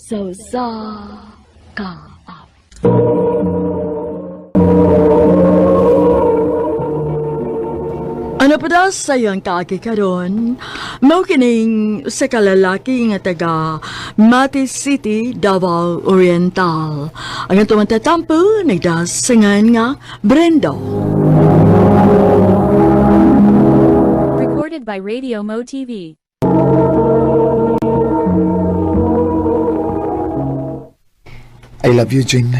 So sa ka. Ano pa daw sayang kaki karon? Mao kining sa kalalaki nga taga Mati City, Davao Oriental. Ang atong matatampo nagdasingan nga Brendo. Recorded by Radio Mo TV. I love you, Jin.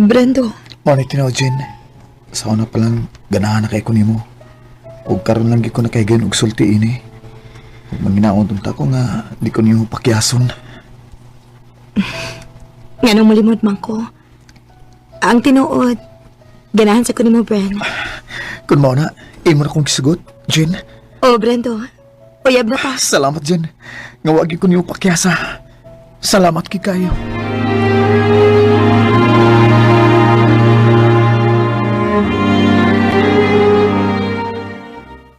Brendo, Muna tinaw, Jin. Sa una pa lang, ganahan na kay ko nimo. Huwag karon lang ko na kay gan og sulti ini. Huwag manginaon tunta ko nga, di ko nimo pakyason. nga nung malimod man ko. Ang tinuod, ganahan sa kunin mo, Bren. Kung mo na, imo na kong kisugot, Jin. Oh, Brendo, uyab na ta. Salamat, Jin. Nga wag ko nimo pakyasa. Salamat kay kayo.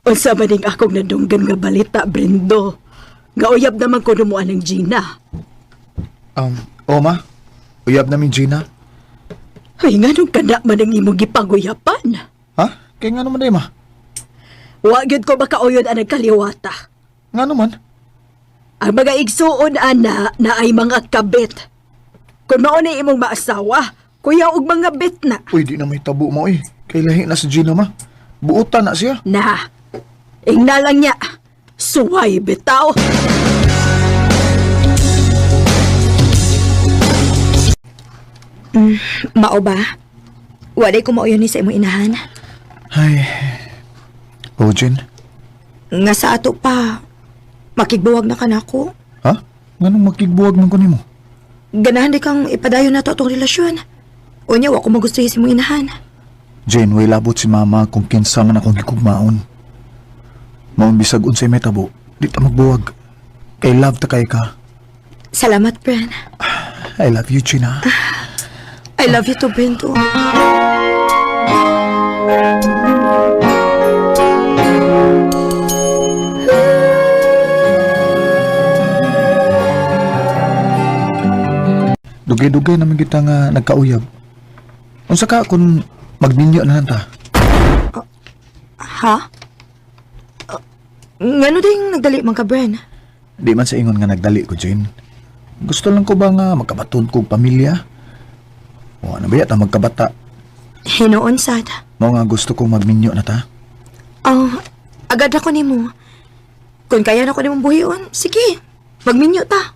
Unsa man ning akong nadunggan nga balita, Brendo. Nga uyab naman ko numuan ng Gina. Oma, uyab namin, Gina. Ay, nga nung kada man ang imong gipaguyapan. Ha? Kaya nga naman na, ma. Wa gyud ko makauyod ang nagkaliwata. Nga naman. Ang mga igsuon, ana, na ay mga kabit. Kung mauna imong maasawa, kuya og mga bet na. Uy, di na may tabo mo, eh. Kay lahi na si Gina, ma. Buutan na siya. Na, ingna lang niya. Suway bitaw. Mao ba? Waday ko mauyon ni sa imong inahan. Ay. Oh, Jin. Nga sa ato pa, makigbuwag na ka na ako. Ha? Nga nung magkigbuwag man ko nimo. Ganahan di kang ipadayon na to atong relasyon. Unya, wa ko magustuhin sa imong inahan. Jane, way labot si mama kung kinsa man akong gikugmaon. Maong bisag unsay may tabo, di ta magbuwag. Kay love ta kay ka. Salamat, Bren. I love you, Gina. I love you too, Brendo. Dugay-dugay naman kita nga nagkauyab. Unsa ka kung magninyo na lang ta? Ha? Ngano ding nagdali man ka, Bren? Di man sa ingon nga nagdali ko, Jane. Gusto lang ko ba nga magkabaton kong pamilya? O ano ba yata magkabata? Hinoon sad. Mao nga gusto kong magminyo na ta. Agad ako nimo. Kung kaya na ko nimong buhion, sige, magminyo ta.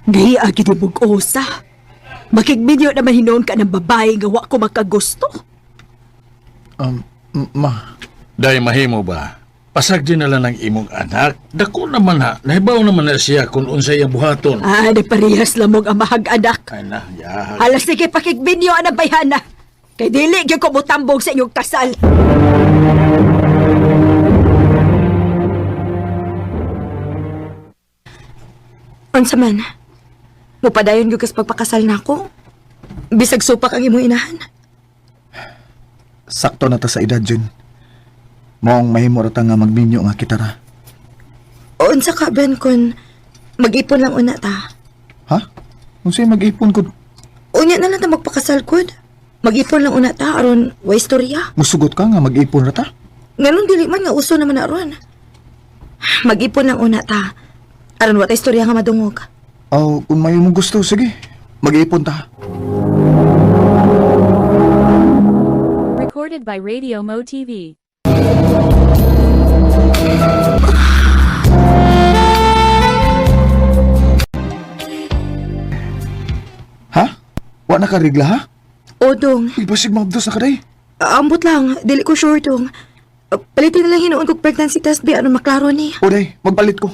Di agi di bug-osa. Makigminyo naman hinoon ka ng babae nga wa ko makagusto. Ma, Dahil mahimo ba? Pasag din na lang ng imong anak. Dako naman ha. Nahibaw naman na siya kung unsay ang buhaton. Di parehas lamog ang mahag anak. Ay na, yahag. Alas sige pakigminyo ang bayhana. Kay dili gyud ko mutambong sa inyong kasal. Unsa man? Mupadayon gyud kas pagpakasal nako. Bisag supak ang imong inahan. sakto na ta sa edad, Jane. Maong mahimo ra ta nga magminyo nga kita ra. Unsa ka, Bren, kun mag-ipon lang una ta? Ha? Unsay mag-ipon ko? Unya na lang ta magpakasal kod. Mag-ipon lang una ta aron wa istorya. Musugot ka nga mag-ipon ra ta? Nganon dili man nga uso naman na aron. Mag-ipon lang una ta aron wa ta istorya nga madungog. Aw, kung may mong gusto, sige. Mag-ipon ta. Recorded by Radio Mo TV. Ha? Wa na ka regla, ha? O dong, Ibasig mabdos na ka day. ambot lang, dili ko sure dong. Palitin na lang hinuon kog pregnancy test ba aron maklaro ni. O day, magpalit ko.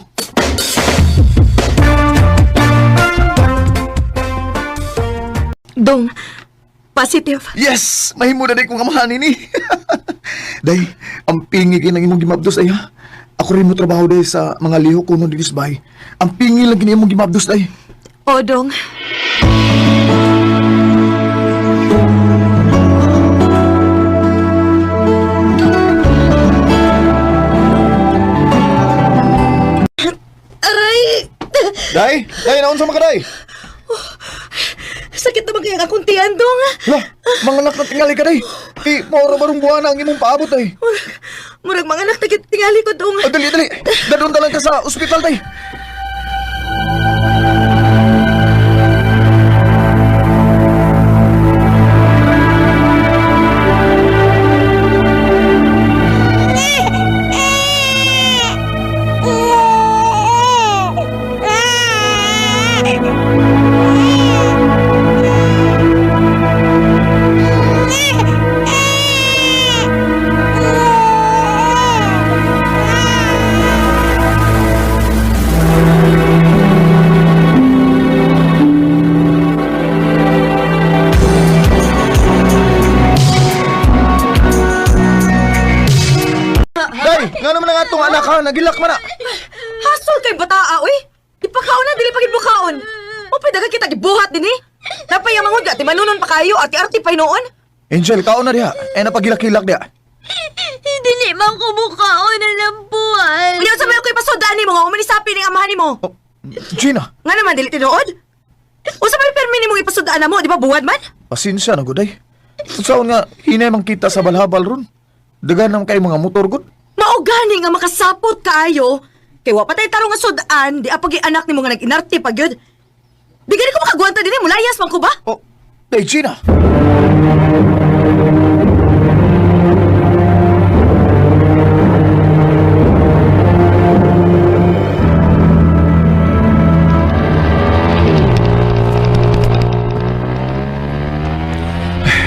Dong, positive. Yes! Mahimo na day kong amahanin ni. Day, ang pingi kayo ng imong gimabdos day, ha? Ako rin mo trabaho day sa mga liho kuno di Disbay. Ang pingi lang kini imong gimabdos day. O dong. Day, naunsa man ka, day? Sakit naman kaya akong tiyan, Dong. Lah, mga anak na tingali ka, day. Maura barong buwan ang imong paabot, day. Murag mga anak tingali ko, Dong. Dali. Dadon talang ka sa ospital, day. Day, nga naman ang atong anak ha, nagilak man na. Hasol kay bataa, oy. Ipakaon na, dili pagid bukaon. O, pwede kita gibuhat din eh. Napay ang mga ati manunon pa kayo, ati-arti pa noon. Angel, kaon na diha. Napagilak-hilak diha. Dili man ko mukaon na lampuan. Uliyaw sa mga ko ipasodaan ni mo, nga umanisapi ng amahan ni mo. Oh, Gina, Nga naman, dili tinuod. O sa may permi ni mo ipasodaan na mo, di ba buwad man? pasensya na, Guday. Saan nga, hinay man kita sa balhabal ron. Dagan naman kayo mga motor, Gud. Mao gani nga makasapot kaayo. Kay wa patay tarong nga sodaan, di apagi anak ni mo nga nag-inarte pa gyud. Di gani ko makagwanta din mulayas man ko ba? Oh, day, Gina.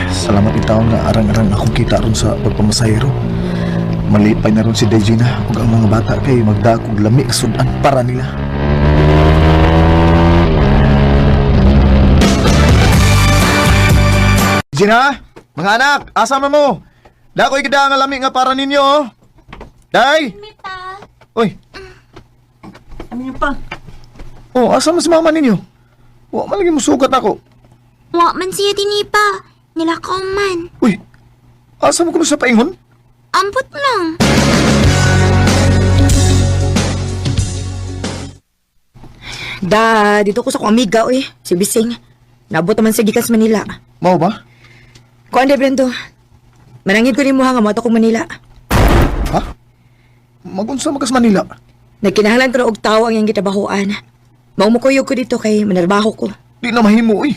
Salamat itaw na arang-arang akong kita ron sa pagpamasayro. Malipay na ron si Dejina ug ang mga bata kay magdakog lami sudan para nila. Dejina, mga anak, asa man mo? Dakoy gida nga lami nga para ninyo. Oh. Day. Oy. Ano pa? Oh, asa man si mama ninyo? Wa man lagi musugat ako. Wa man siya tinipa. Nilakaw man. Uy. Asa mo kuno sa paingon? Ampot lang. Da, dito ko sa kong amiga, oy. Si Bising. Nabot naman sa gikas Manila. Mao ba? Kuan de Brendo. Manangid ko ni mo nga moto ko Manila. Ha? Magunsa magas Manila. Nagkinahanglan ko na og tawo ang iyang gitabahoan. Maumukuyog ko dito kay manarbaho ko. Di na mahimo uy.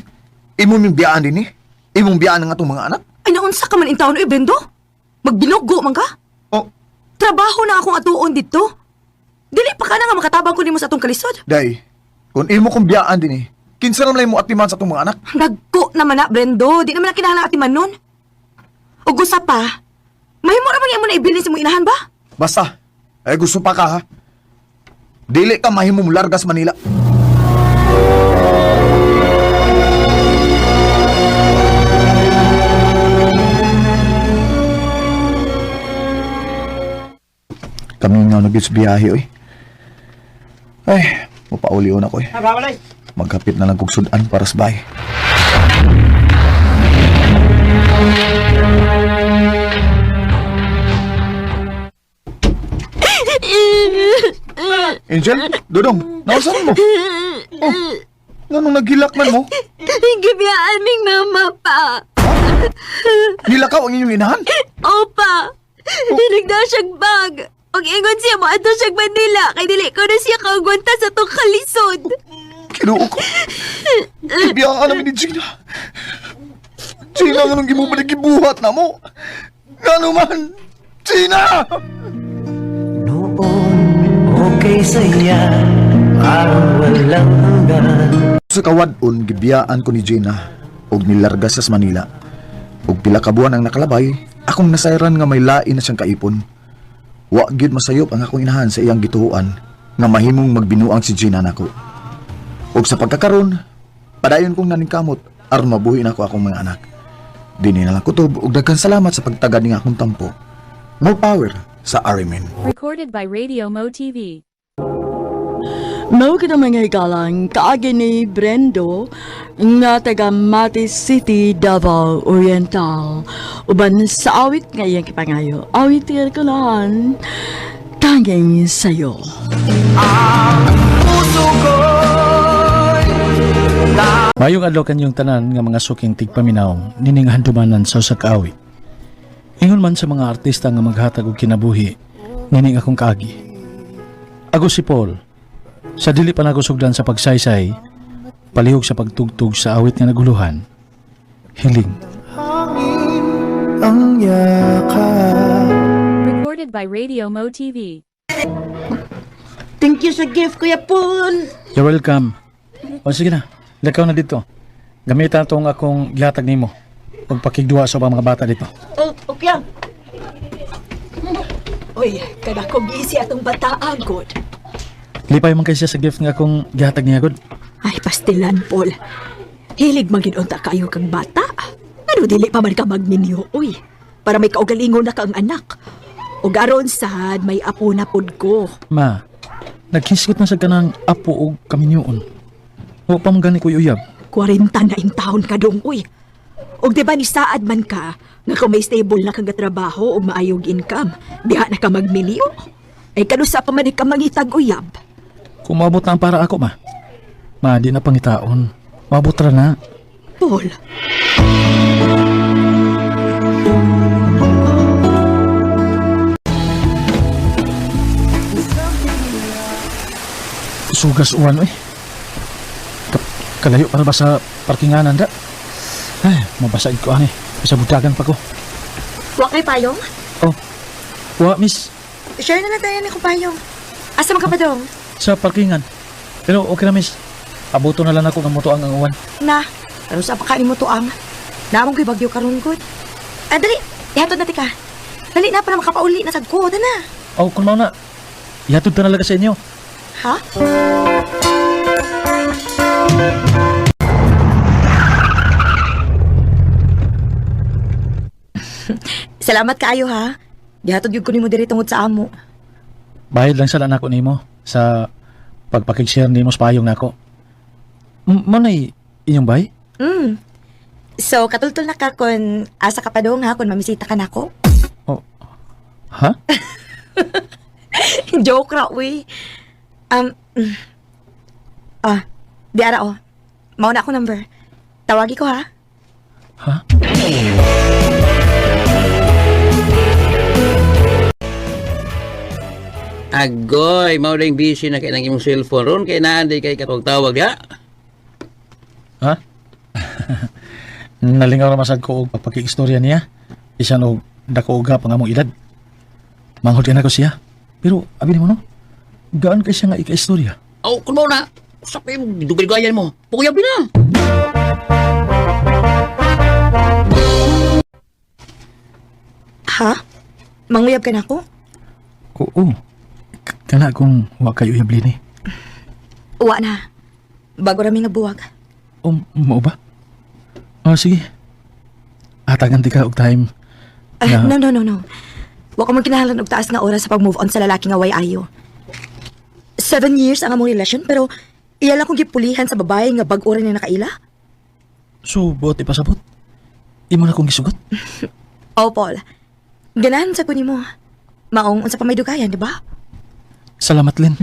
Imong ming biyaan din eh. Imong biyaan ng atong mga anak. Ay, naunsa ka man in taon, oy, Brendo? Magbinugo man ka? Oh, Trabaho na akong atuon dito. Dili pa ka na nga makatabang ko nimo sa atong kalisod. day. Kung imo kong biyaan din eh. Kinsa naman mo atiman sa atong mga anak. Nagko naman na, Brendo. Di naman na kinahanglan ati man nun. O gusa pa, mahimo naman yan mo na ibilin sa mong inahan ba? Basta, ay gusto pa ka ha. Dili ka mahimo mo largas Manila. Kami nga nag-biyahe oy. Ay, mapauli-una ko eh. Maghapit na lang kog sudan para sa bahay. Angel, Dodong, nausan mo? Oh, ganong naghilak man mo? Gibiyaan ming mama pa. Nilakaw ang inyong inahan? Opa. Dinagda siyang bag. Pag ingon siya mo ato siyang Manila kay dili ko na siya kaugwanta sa tong kalisod. Kinuo ko. Ibiyaan ka namin ni Gina. Gina, ganong gimubalik gibuhat na mo. Gano man, Gina! Noon, okay saya, parang walang hanggan. Sa kawadon, gibiyaan ko ni Gina og nilarga sa Manila. Og pila ka buwan ang nakalabay, akong nasayran nga may lain na siyang kaipon. Wa gyud masayop ang akong inahan sa iyang gituoan nga mahimong magbinuang si Gina nako. Og sa pagkakaron, padayon kong naningkamot aron mabuhi nako akong mga anak. Dinhi na lang kutob og daghang salamat sa pagtagad ning akong tampo. More power sa Arimin. Recorded by Radio Mo TV. Mao kita mga igalang kaagi ni Brendo nga taga Mati City, Davao Oriental. Uban sa awit nga iyang kipangayo. Awit ko lang tanging sayo. Puso ko Mayong adlaw kanyang tanan nga mga suking tigpaminaw nining handumanan sa usa ka awit. Ingon man sa mga artista nga maghatag og kinabuhi nining akong kaagi. Ako si Paul. Sa dili pa nagusugdan sa pagsaysay, palihog sa pagtugtog sa awit nga naguluhan. Hiling. Ang yakap. Recorded by Radio Mo TV. Thank you sa gift, Kuya Paul. You're welcome. O sige na, lakaw na dito. Gamitan itong akong gihatag nimo. Huwag pakigduwa sa mga bata dito. Oh, okay. Uy, kada kong isi atong bataan, God. Lipay man kayo siya sa gift nga akong gihatag niya, God. Ay, pastilan, Paul. Hilig maginunta kayo kang bata. Ano, dili pa man ka magminyo, uy. Para may kaugalingon na kang anak. O garon sad, may apo na pod ko. Ma, nagkisgot na sa kanang apo o kaminyoon. O pa mong gani ko uyab. 40 na in taon ka dong, uy. O di ba ni saad man ka, nga kung may stable na kang trabaho o maayong income, diha na ka magmilyo. Ay kanusa pa man ka mangitag uyab. Kung maabot na ang para ako, ma. Ma, di na pangitaon. Maabot ra na. Paul, Sugas uwan, eh. Kalayo para ba sa parkinganan, da? Ay, mabasaid ko, ani. Sa budagan pa ko. Wa kay payong? Oh, wa, miss. Share na lang tayo ni Kupayong. Asa man ka pa dong? Sa parkingan. Pero okay na, miss. Abuto na lang ako ng motoang ang uwan. Na, ano sa pakain mo to ang? Naamong ko'y bagyo karon good. Ah, dali. Ihatod na tika. Dali na para makapauli na sa good, na. Oh, kung mauna. Ihatod ka na lang sa inyo. Ha? Salamat kaayo ha. Gihatod gyud ko nimo diri tungod sa amo. Bayad lang sala nako nimo sa pagpakig-share nimo sa payong nako. Manay inyong bay? So, katultol na ka kung asa ka pa dong ha, kung mamisita ka nako. Oh. Ha? Joke ra, uy. Di ara oh. Mauna ako number. Tawagi ko ha. Ha? Agoy, mao ding busy na kay nang imong cellphone ron kay naanday kay katong tawag ya. Ha? Nalingaw na masad ko og pagpakig-istorya niya. Bisan og dako uga pang among edad. Manghod ka na ko siya. Pero abi mo no. Gaan kay siya nga ika-istorya. Oh, kun mao na. Sa pay mo dugay-gayan mo. Pukuyab na. Ha? Manguyab ka na ako? Oo. Kana kung wa kayo uyab ni. Uwa na. Bago rami nga buwag. O mo ba? Oh sige. Atagan ti ka og time. No. Wa ko man kinahanglan og taas nga oras sa pag-move on sa lalaki nga way ayo. 7 years ang among relasyon pero iya lang kong gipulihan sa babae nga bag-o rin na nakaila. So, buot ipasabot. Imo na kong gisugot. Oh, Paul. Ganahan sa kunin mo. Maong unsa pa may dugayan, di ba? Salamat, Lynn.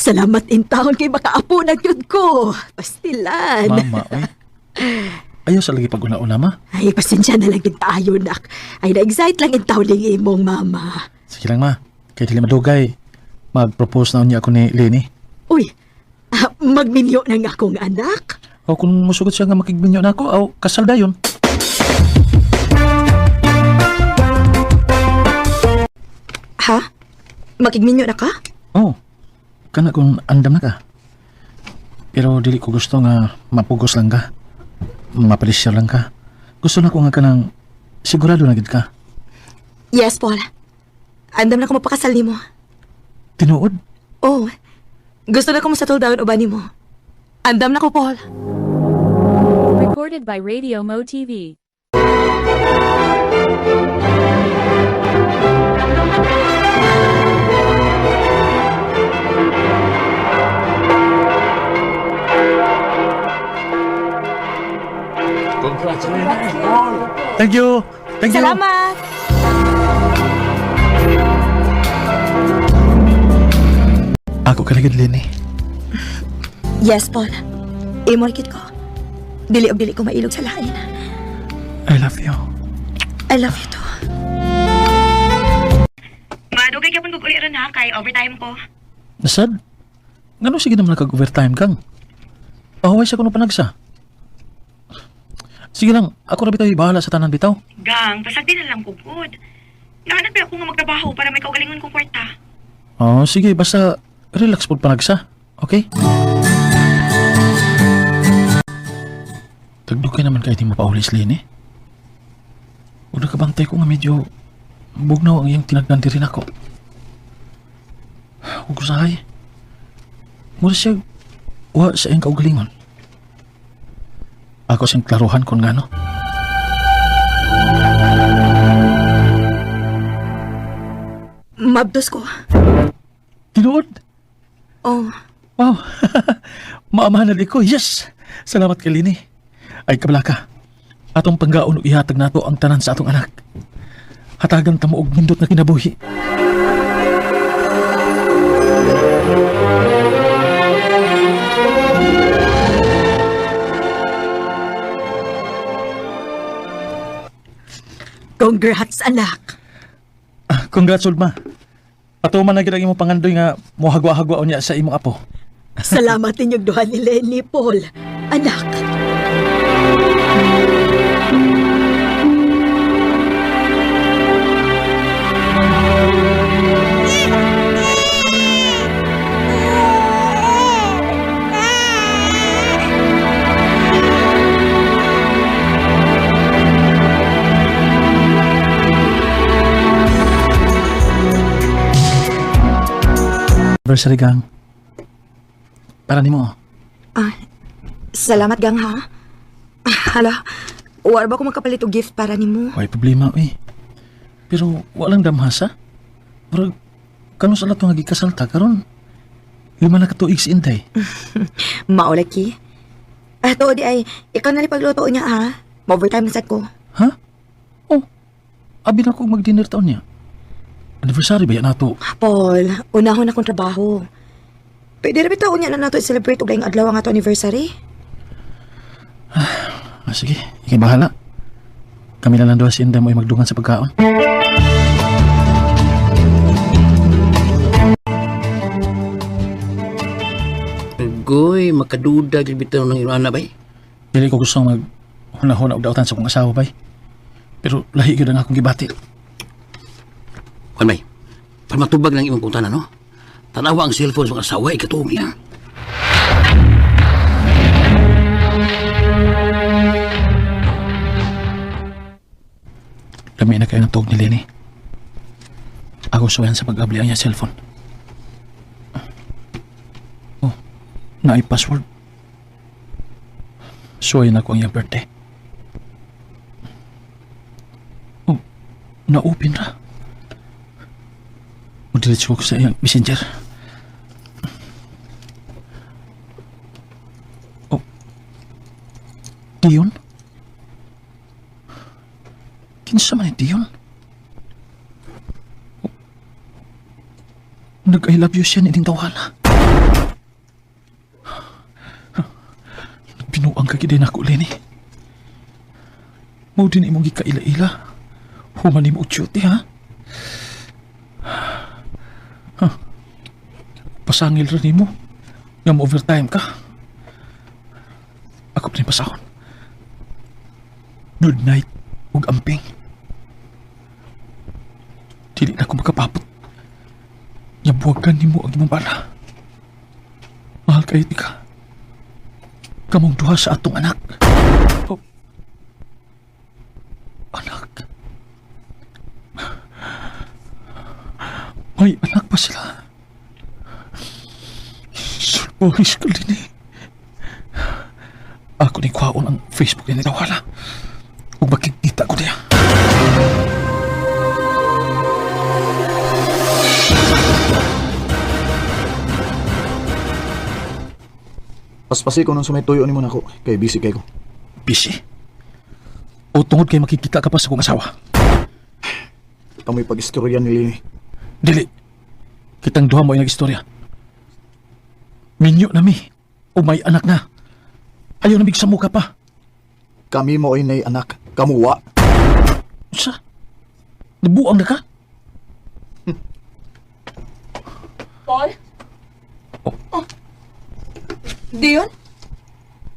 salamat in taon kay makaapo na gyud ko. Pastilan. Mama, oy. Ayaw sa lagi pag-una-una, ma. Ay, pasensya na lang din tayo, nak. Ay, na-excite lang in taon ng imong mama. Sige lang, ma. Kaya dili madugay. Mag-propose na niya ako ni Lenny. Uy, magminyo ng akong anak. O kung musugot siya nga makigminyo na ako, o kasal dayon. Ha? Makigminyo na ka? Oo. Kana kung andam na ka. Pero dili ko gusto nga mapugos lang ka. Mapalisyar lang ka. Gusto na ko nga kanang sigurado na gid ka. Yes, Paul. Andam na ko mapakasal ni mo. Tinuod? Oh, gusto na ko masettle down uban ni mo. Andam na ko, Paul. Recorded by Radio Mo TV. Thank you! Thank you! Salamat! Ako kalagad, Lenny. Yes, Paul. Imorkit ko. Dili og dili ko mailog sa lain. I love you. I love you too. Madugay ka pang guguliran ha, kay overtime ko. Nasad? Ngano sige naman nag-overtime kang? Pahuway siya kung panagsa. Sige lang, ako na bitaw bahala sa tanan bitaw. Gang, pasagdi na lang kugod. Nahanap pa ako nga magtrabaho para may kaugalingon kong kwarta. Oh, sige, basta relax po panagsa. Okay? Tagdugay naman kayo di mo paulis, Lini. Huwag nakabantay ko nga medyo bugnaw ang iyang tinagdanti rin ako. Huwag ko sahay. Mura siya wa sa iyang kaugalingon. Ako siyang klaruhan kung ngano. Mabdos ko. Tinuod? Oh, Wow. Maamahan na ko. Yes! Salamat kay Lini. Ay kabalaka. Atong panggaon o ihatag nato ang tanan sa atong anak. Hatagan tamo og nindot na kinabuhi. Congrats, anak. Congrats, Ulma. Patuman na ginag imong pangandoy nga mohagwa-hagwa niya sa imong apo. Salamat ninyong duha ni Lenny, Paul. Anak. Anniversary gang. Para nimo. salamat gang ha. Hala, war ba ko magkapalit og gift para nimo? Way problema eh. Pero walang damhasa. Murag kano sa lato nga gikasalta karon. Lima na ka tuig si Inday. Maulaki. To di ay, ikaw na pagluto niya ha. Ma-overtime na sad ko. Ha? Oh. Abi na kong mag-dinner taon niya. Anniversary ba yan nato? Paul, unahon akong trabaho. Pwede rin taon niya na nato i-celebrate og laing adlaw nga to anniversary. Sige, ikay bahala. Kami na lang doon si Inday mo ay magdungan sa pagkaon. Goy, makaduda kay bitaw ng iyong anak bay. Dili ko gusto mag-huna-huna og dautan sa kong asawa bay. Pero lahi gyud ang akong gibati. Kuan bay, para matubag ng imong kung tanan, no? Tanawa ang cellphone sa asawa, ikatuong niya. Lami na kayo ng tuog ni Lenny. Ako suwayan sa pag-abli ang niya cellphone. Oh, na-password. Suwayan ako ang iyang birthday. Oh, na-open ra. Mag-delete ko sa iyang messenger. Oh, Dion? Kinsa man ni Dion? Oh, nag-I love you siya nining tawala. Binuang kagiday na ako, Lenny. Mau din imong gikaila-ila. Human mo duty, ha? Pasangil rin mo. Nga mo overtime ka. Ako pa rin pasahon. Good night, ug amping. Dili na ako makapapot. Nyabuwagan ni mo ang imong bala. Mahal kayo di ka. Kamong duha sa atong anak. Oh. Anak. May anak pa sila. Sulbohis ka din eh. Ako ni kwaon ang Facebook niya nitawala. Huwag makikita ko niya. Paspasi ko nung sumituyo ni mo na ako. Kay busy kay ko. Busy? O tungod kay makikita ka pa sa kong asawa? Kamoy pag-istorya ni Lini. Dili. Kitang duha mo yung istorya. Minyo na mi. O may anak na. Ayaw nabig sa muka pa. Kami mo ay nay anak, kamuwa. Sa? Nabuang na ka? Paul? Dion?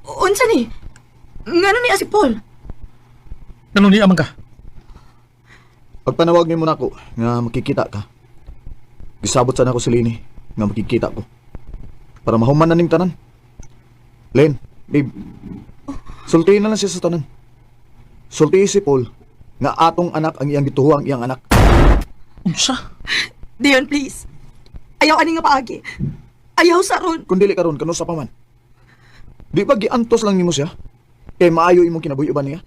Unsa ni? Ngano ni si Paul? Ganun niya man ka? Pagpanawag ni mo nako nga makikita ka. Gisabot sa nako si Lini nga makikita ko. Para mahuman na ning tanan. Len, babe. Sultihin na lang siya sa tanan. Sultihin si Paul nga atong anak ang iyang gituhuang iyang anak. Unsa? Dion, please. Ayaw ani nga paagi. Ayaw sa ron. Kung dili karon kano sa paman. Di ba giantos lang nimo siya? Kay maayo imong kinabuhi-uban niya.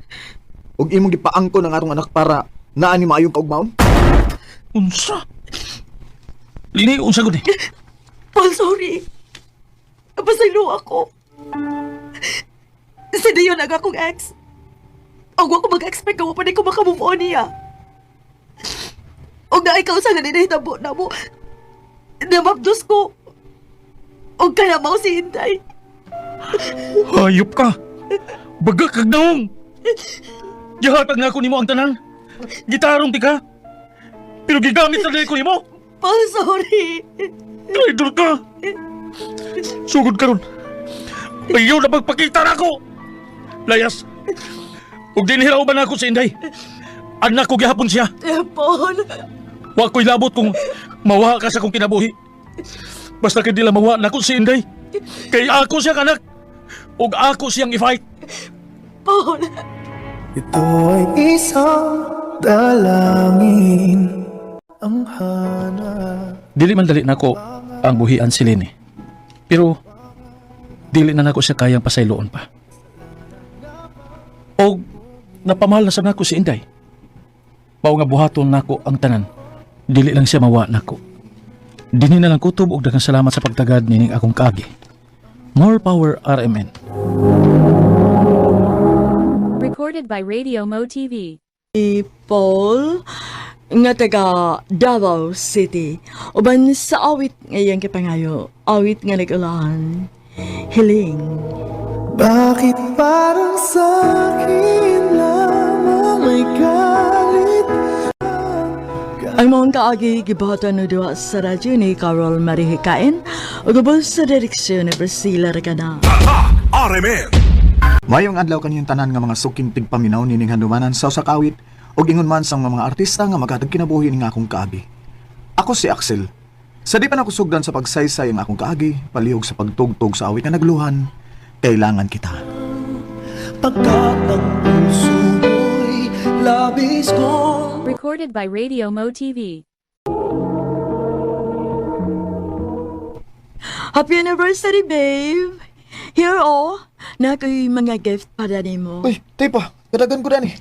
Ug imong gipaangko ng atong anak para naa ni maayong kaugmaon. Unsa? Lini, unsa gud eh? Paul, sorry. Napasaylo ako. Si Dion ang akong ex. Og wa ko mag-expect nga pa ko makamove on niya. Og na ikaw sa nga ninahitabo na mo. Namabdos ko. Og kanamaw si Inday. Hayop ka! Baga kag daong! Gihatag na ako nimo ang tanan. Gitarong ti ka. Pero gigamit sa ko nimo. Paul, sorry. Traidor ka! Sugod ka ron. Ayaw na magpakita na ako! Layas! Huwag din hiraw ba na ako sa Inday? Anak ko gihapon siya. Paul. Wa ko'y labot kung mawa ka sa kong kinabuhi. Basta kay dila mawa na ako sa Inday. Kay ako siya kanak. Ug ako siyang i-fight. Paul. Ito ay isang dalangin ang hanap. Dili man dali nako ang buhian si Lini. Pero dili na nako siya kayang pasayloon pa. Og napamahal na sa nako si Inday. Mao nga buhaton nako ang tanan. Dili lang siya mawa nako. Dinhi na lang kutob og daghang salamat sa pagtagad nining akong kaagi. More power RMN. Recorded by Radio Mo TV. Paul, nga taga Davao City. Uban sa awit ngayang kipangayo. Awit nga nag-ulahan. Hiling. Bakit parang sa'kin lamang may galit? Ang mga kaagi gibatan no duwa sa radyo ni Carol Marihikain o gabos sa direksyon ni Priscilla Recana. Mayong adlaw kaniyong tanan nga mga suking tigpaminaw nining handumanan sa usa ka awit ug ingon man sang mga artista nga maghatag kinabuhi ning akong kaagi. Ako si Axel. Sa di pa nako sugdan sa pagsaysay ang akong kaagi, palihog sa pagtugtog sa awit nga nagluhan, kailangan kita. Pagkat ang puso mo'y labis ko. Recorded by Radio Mo TV. Happy anniversary, babe! Here, na ko'y mga gift para nimo. Uy, tepa, kadagan ko dani.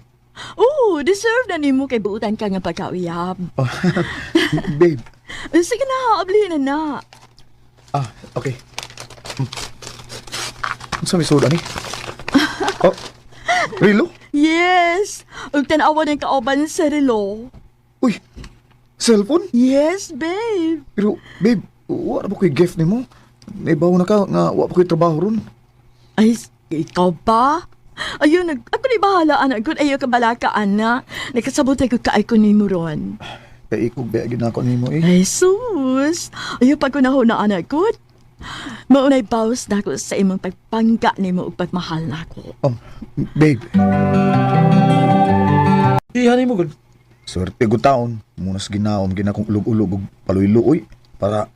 Oh, deserve na nimo kay buutan ka nga pagkauyab. Oh, babe. Sige na, ablihin na. Ah, okay. Sa may soda ni? Oh, Rilo? Yes! Ug tanawa ng kauban sa relo. Uy, cellphone? Yes, babe! Pero, babe, wala ba ko'y gift ni mo? Naibaw na ka nga wala pa ko'y trabaho ron. Ay, ikaw ba? Ayun, ako ni bahala, anak. Kung ayaw ka balaka, anak. Nakasabot ko kaay ko ni mo ron. Kaya ikog bayagin na ako ni mo eh. Ay, sus! Ayaw pa ko na ho na, anak ko. Maunay bawas na ako sa imong pagpangga ni mo ug pagmahal na ako. Babe, Ihanin mo gud. swerte ko taon. Munas ginaom, ginakong ulog-ulog ug paluy-luoy para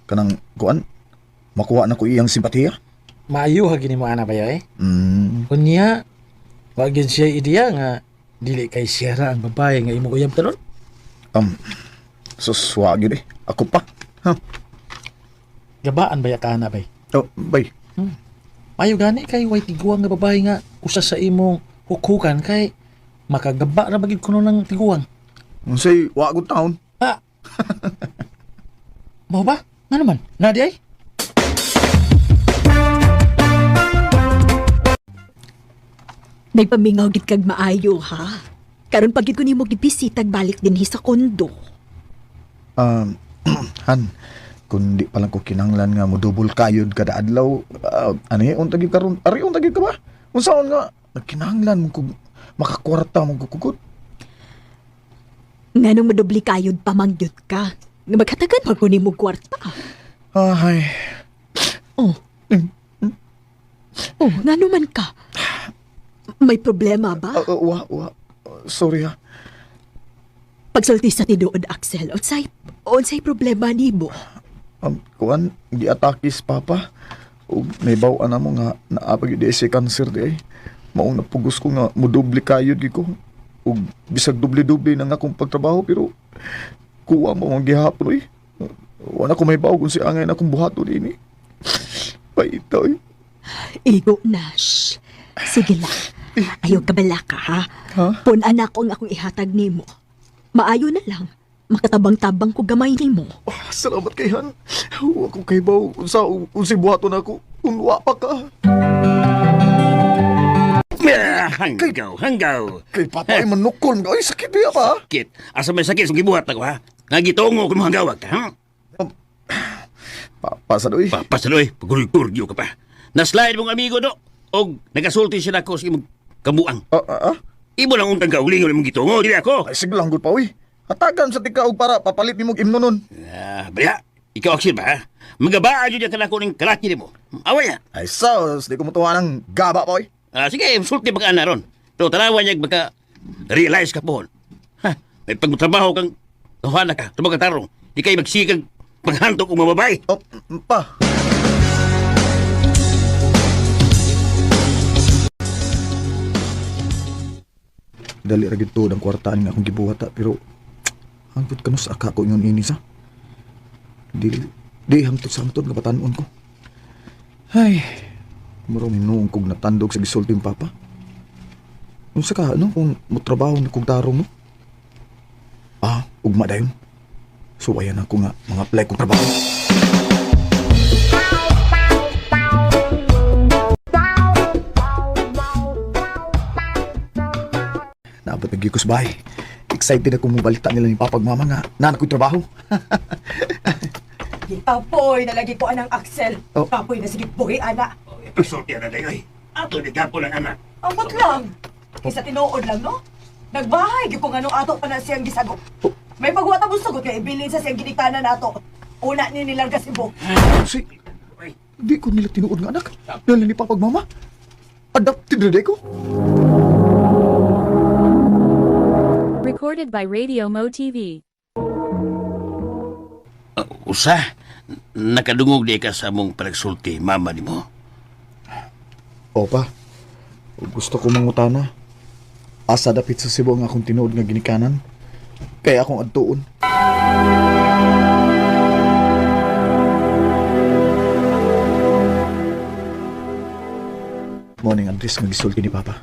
kanang kuan, makuha na ko iyang simpatiya. Maayo hagini mo ana bayo eh. Kunya, wag yun siya ideya nga dili kay siyara ang babae nga imo uyab karon. Suswag yun eh. Ako pa. Huh. Gabaan baya ka ana bay. Oh, bay. Maayo gani kay way tiguang nga babae nga usa sa imong hukukan kay makagaba ra bagid kuno ng tiguang. Unsay wa gud taon. Ah. Mao ba? Nga naman, nadi ay? Nagpamingaw gid kag maayo ha. Karon pagid ko nimo gibisitag balik dinhi sa kondo. Han, Kundi palang ko kinanglan nga mo double kayod kada adlaw. Ani unta gyud karon? Ari unta gyud ka ba? Unsaon nga nagkinahanglan mo kog makakwarta mo kukugot? Nganong madubli kayod pamangyod ka. Nga maghatagan magkunin mo kwarta. Ay, Oh. Oh, nga naman ka. May problema ba? wa. Sorry ha. Pagsulti sa tinuod, Axel, unsay problema nimo? Kuan, giatakis papa. O may bawaan na mo nga naapag yun si cancer di ay. Maong napugos ko nga mudoble kayod di ko. O bisag doble-doble na nga akong pagtrabaho pero kuha mo ang gihapon eh. Wala ko may baw kung si angay na akong buhato din eh. Paita eh. Igo, Nash. Sige lang. Ayaw kabala ka, ha? Ha? Punan ako ang akong ihatag nimo. Maayo na lang. Makatabang-tabang ko gamay nimo. Salamat kay Han. Huwag ko kay baw kung sa si buhato na ako. Unwa pa ka. Hanggaw. Kay papa ay manukol nga. Ay sakit niya pa. Sakit. Asa may sakit, sige buhat ako ha. Nga gitongo ko mga gawag ka, ha? Pasadoy. Papasadoy, paguryo ka pa. Naslide mong amigo do. Og nagasulti siya ako sa imong kabuang. Imo lang untang kaulingon mong gitongo, dili ako. Ay sige lang gud pa uy. Hatagan sa tikaog para papalit nimo imno nun. Baya, ikaw Axel ba, ha? Magabaan yun yung kanako ng kalaki ni mo. Away ha? Ay sus, di ko mutuwa ng gaba pa uy. Sige, sulti baka na ron. Pero tanawan niya baka realize ka po. Ha? May pagtrabaho kang nahuana ka, tumagang tarong. Di kayo magsikag paghantok kong mababay. Pa. Dali ra gid ang kwartaan nga akong gibuhat pero hangtod kanus aka ko ingon ini sa. Di hangtod sa hangtod nga patanon ko. Ay, muro minuong kog natandog sa gisulti ng papa. Unsa ka ano kung motrabaho na kog tarong no? Ugma dayon. Suwayan ako nga mga apply kong trabaho. Naabot na gikos bahay. Excited ako mabalita nila ni Papa ug Mama nga nanak ko'y trabaho. Papoy, nalagi ko anang Axel. Oh. Papoy na sige buhi, ana. Pasulti na dayo eh. Ato ni gapo ng anak. Ambot lang. Isa tinuod lang, no? Nagbahay, gyud ko nga nung ato pa na siyang gisagop. May pagwata mo sagot kay ibilin sa siyang giniktanan nato. Una ni nilarga si Bo. Si, di ko nila tinuod nga anak. Nala ni Papa ug Mama. Adopted na ko. Recorded by Radio Mo TV. Usa, nakadungog di ka sa mong panagsulti, mama ni mo. Opa, gusto ko mangutana. Asa dapit sa Cebu ang akong tinuod nga ginikanan. Kaya akong adtuon. Morning address nga gisulti ni Papa.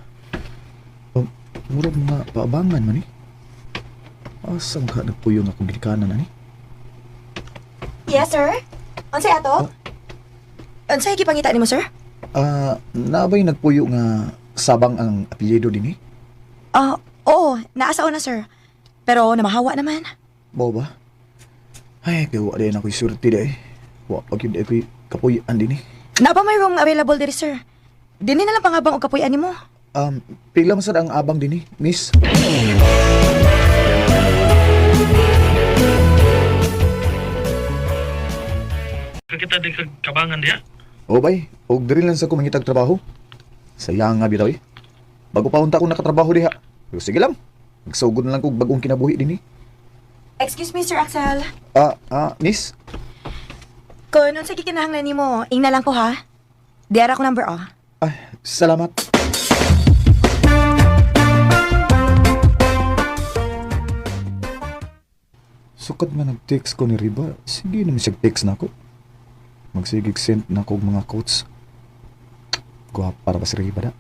Murag mga paabangan man eh. Asang ka nagpuyong akong ginikanan ani? Yes, sir? Unsay ato? Unsay gipangita nimo, sir? Naabay nagpuyo nga sabang ang apelyido din eh. Oo, naasa na, sir. Pero namahawa naman. Bao ba? Ay, kaya wala din ako'y surti da eh. Wa pag yun ako'y kapuyan din eh. Na ba may room available diri, sir? Dini na lang pangabang o kapuyan nimo. Pila masad ang abang din eh, miss. Kita di kabangan dia. O bay, og diri lang sa kumangitag trabaho. Sayang nga bitaw eh. Bago pa unta ko nakatrabaho diha. Pero sige lang. Magsugod na lang kog bagong kinabuhi din eh. Excuse me, Sir Axel. Miss? Kung nun sa kikinahanglan nimo, ing na lang ko ha. Diara ko number Salamat. Sukat nga nag-text ko ni Riba. Sige naman siya text na ako. Magsigig send na ako mga quotes. Guwapa para ba si Riba da?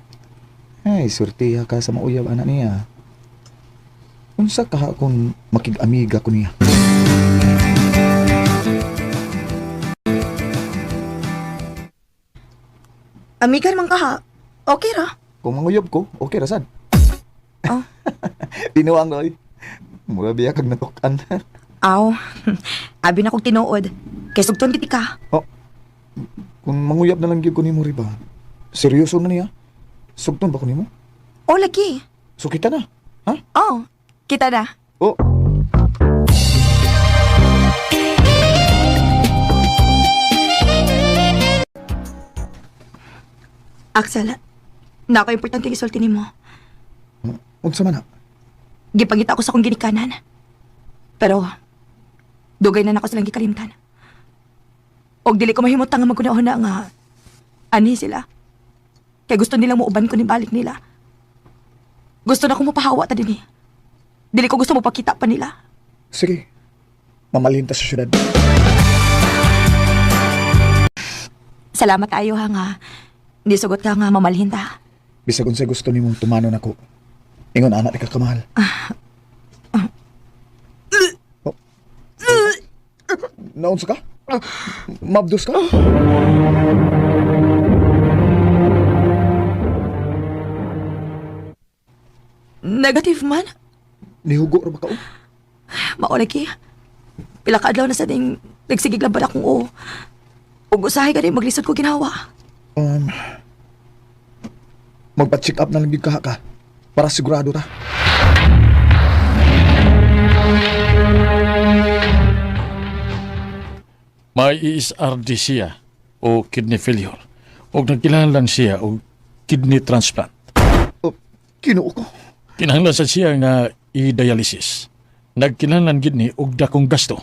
Ay, surtiya ka sa mauyab anak niya. Unsa ka kung makig-amiga ko niya. Amiga naman ka ha. Okay ra. Kung manguyab ko, okay ra sad. Oh. Tinuwang ko eh. Mura biya kag natukan. Aw, abi na kong tinuod. Kay sugton kiti ka. Kung manguyab na lang gyud ko nimo riba. Seryoso na niya? Sugton ba ko nimo? O, lagi. So kita na. Ha? Oh, kita na. Oh. Axel, na ako importante isulti nimo. Unsa man na? Gipangita ako sa akong ginikanan. Pero, dugay na nako silang gikalimtan. Og dili ko mahimutang nga magkunahon na nga ani sila. Kay gusto nilang muuban ko ni balik nila. Gusto na ko mapahawa ta dinhi. Dili ko gusto mo pakita pa nila. Sige. Mamalhin ta sa syudad. Salamat kayo ha nga. Di sugot ka nga mamalhin ta. Bisag unsay gusto nimong tumanon ako. Ingon anak ka kamahal. Naunsa ka? Mabdos ka? Negative man. Nihugo ra ba ka? Maulagi. Pila ka adlaw na sa ding nagsigig lang ba akong o. Ug usahay ka rin maglisod ko ginawa. Magpa-check up na lang gid ka para sigurado ta. May ESRD siya o kidney failure o nagkinahanglan siya o kidney transplant. Kinuo ko. Kinahanglan sa siya nga i-dialysis. Nagkinahanglan gid ni og dakong gasto.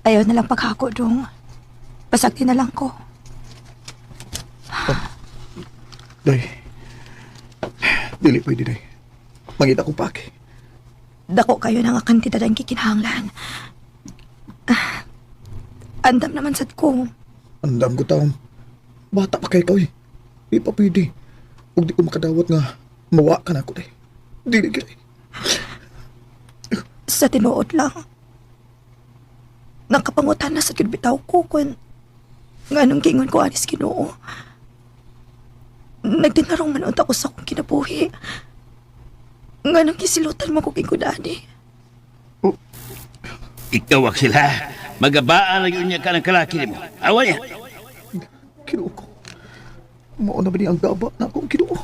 Ayaw na lang paghako dong. Pasakti na lang ko. Day. Dili pwede, day. Mangita ko paki. Dako kayo na nga kantidad ang kikinahanglan. Andam naman sad ko. Andam ko taon. Bata pa kay ikaw eh. Di pa pwede. Huwag di ko makadawat nga mawa ka na ako, day. Dili gilay. Sa tinuod lang. Nakapangutan na sa bitaw ko kung nganong gingon ko anis Ginoo. Nagtinarong man unta ko sa akong kinabuhi. Nganong gisilutan mo ko kingkudani. Ikaw ak sila. Magabaan lang yun niya ka ng kalaki mo. Awa niya. Kinuo ko. Mauna ba niya ang gaba na akong kinuo?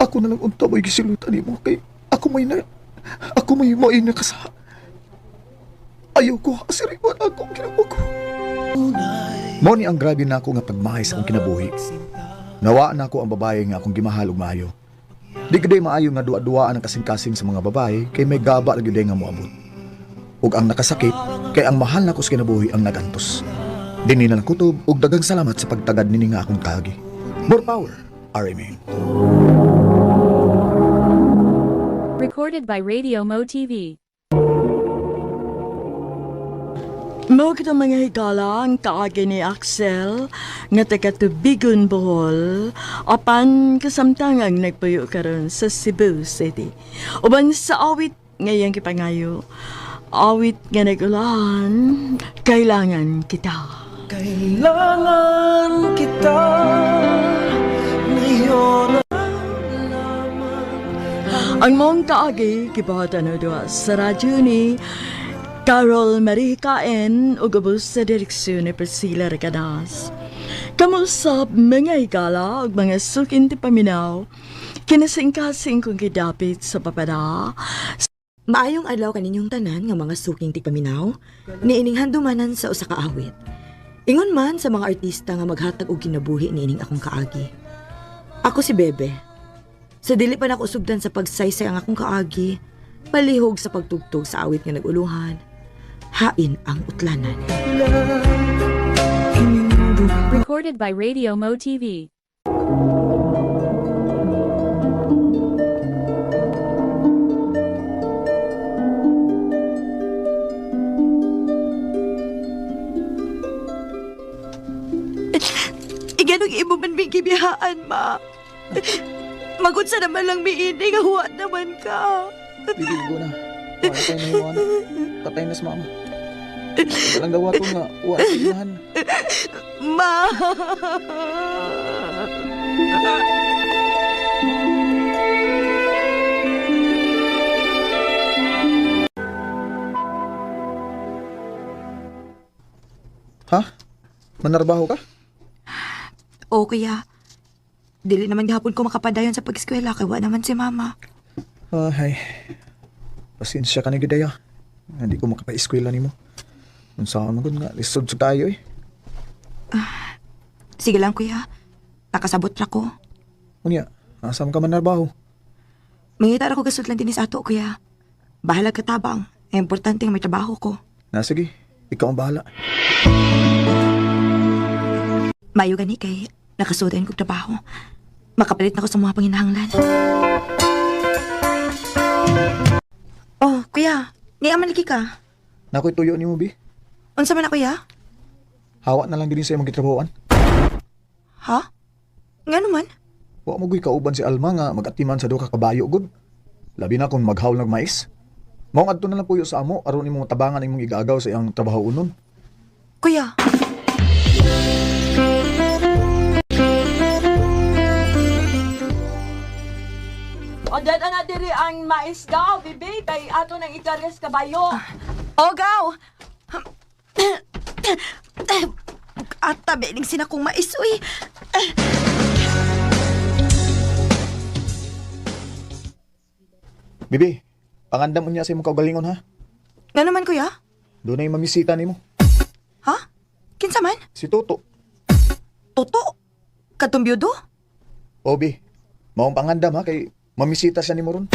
Ako na lang unta mo'y gisilutan ni mo kay ako may nakasa. Ayaw ko asiriwan akong kinuo ko. Mao ni ang grabe na ako nga pagmahay sa akong kinabuhi. Nawa na ako ang babae nga akong gimahal ug maayo. Di kaday maayo nga duwa-duwaan ang kasing-kasing sa mga babae kay may gaba ra gyud nga moabot. Ug ang nakasakit kay ang mahal nako sa kinabuhi ang nagantos. Dinhi na kutob ug daghang salamat sa pagtagad nini nga akong kaagi. More power, RMA. Recorded by Radio Mo TV. Mao kita mga higala ang kaagi ni Axel nga taga Tubigon, Bohol apan kasamtangang nagpuyo karon sa Cebu City. Uban sa awit ngayang kipangayo, awit nga nagulahan, kailangan kita. Kailangan kita ngayon. Ang mong kaagi kibuhatan na doon sa radyo ni Carol Marie Caen ug ubos sa direksyon ni Priscilla Recadas. Kamusap mga higala ug mga sukin ti paminaw, kinasing-kasing kong kidapit sa papada. Maayong adlaw kaninyong tanan nga mga suking tigpaminaw, niining handumanan sa usa ka awit. Ingon man sa mga artista nga maghatag og kinabuhi niining akong kaagi. Ako si Bebe. Sa dili pa nako sugdan sa pagsaysay ang akong kaagi, palihog sa pagtugtog sa awit nga naguluhan. Hain ang utlanan. Recorded by Radio Mo TV. Iganong imo man may gibihaan, ma. Magod sa naman lang miining, huwag naman ka. Bibi, go na. Wala tayo na iwan. Patay na si mama. Walang gawa to nga. Wala sa inahan. Ma! Ha? Manarbaho ka? O kuya, dili naman gihapon ko makapadayon sa pag-eskwela kay wa naman si mama. Ay. Pasensya ka na gidaya. Hindi ko makapa-eskwela nimo. Unsa man gud nga lisod sa tayo eh. Sige lang kuya, nakasabot ra ko. Unya, asam ka manarbaho? Mangita ra ko gasud lang din sa ato kuya. Bahala ka tabang. Importante nga may trabaho ko. Na sige, ikaw ang bahala. Mayo gani kay nakasudayan kong trabaho. Makapalit na ko sa mga panginahanglan. Oh, kuya, niyaman lagi ka. Nakoy tuyo nimo bi. Unsa man na kuya? Hawa na lang din sa imong gitrabahoan. Ha? Nga naman? Wa mo gyud kauban si Alma nga magatiman sa duha ka kabayo gud. Labi na kung maghawl ng mais. Mao adto na lang puyo sa amo aron imong tabangan imong igagaw sa iyang trabaho unon. Kuya. O dada na diri ang mais daw, bibi, kay ato nang ikargas kabayo. Ogaw! At tabi ning sinakong mais, uy. Bibi, pangandam unya sa imong kaugalingon ha. Nga naman, kuya? Doon ay mamisita nimo. Ha? Kinsa man? Si Toto. Toto? Katumbyodo? Obi, maong pangandam ha kay mamisita siya nimo ron.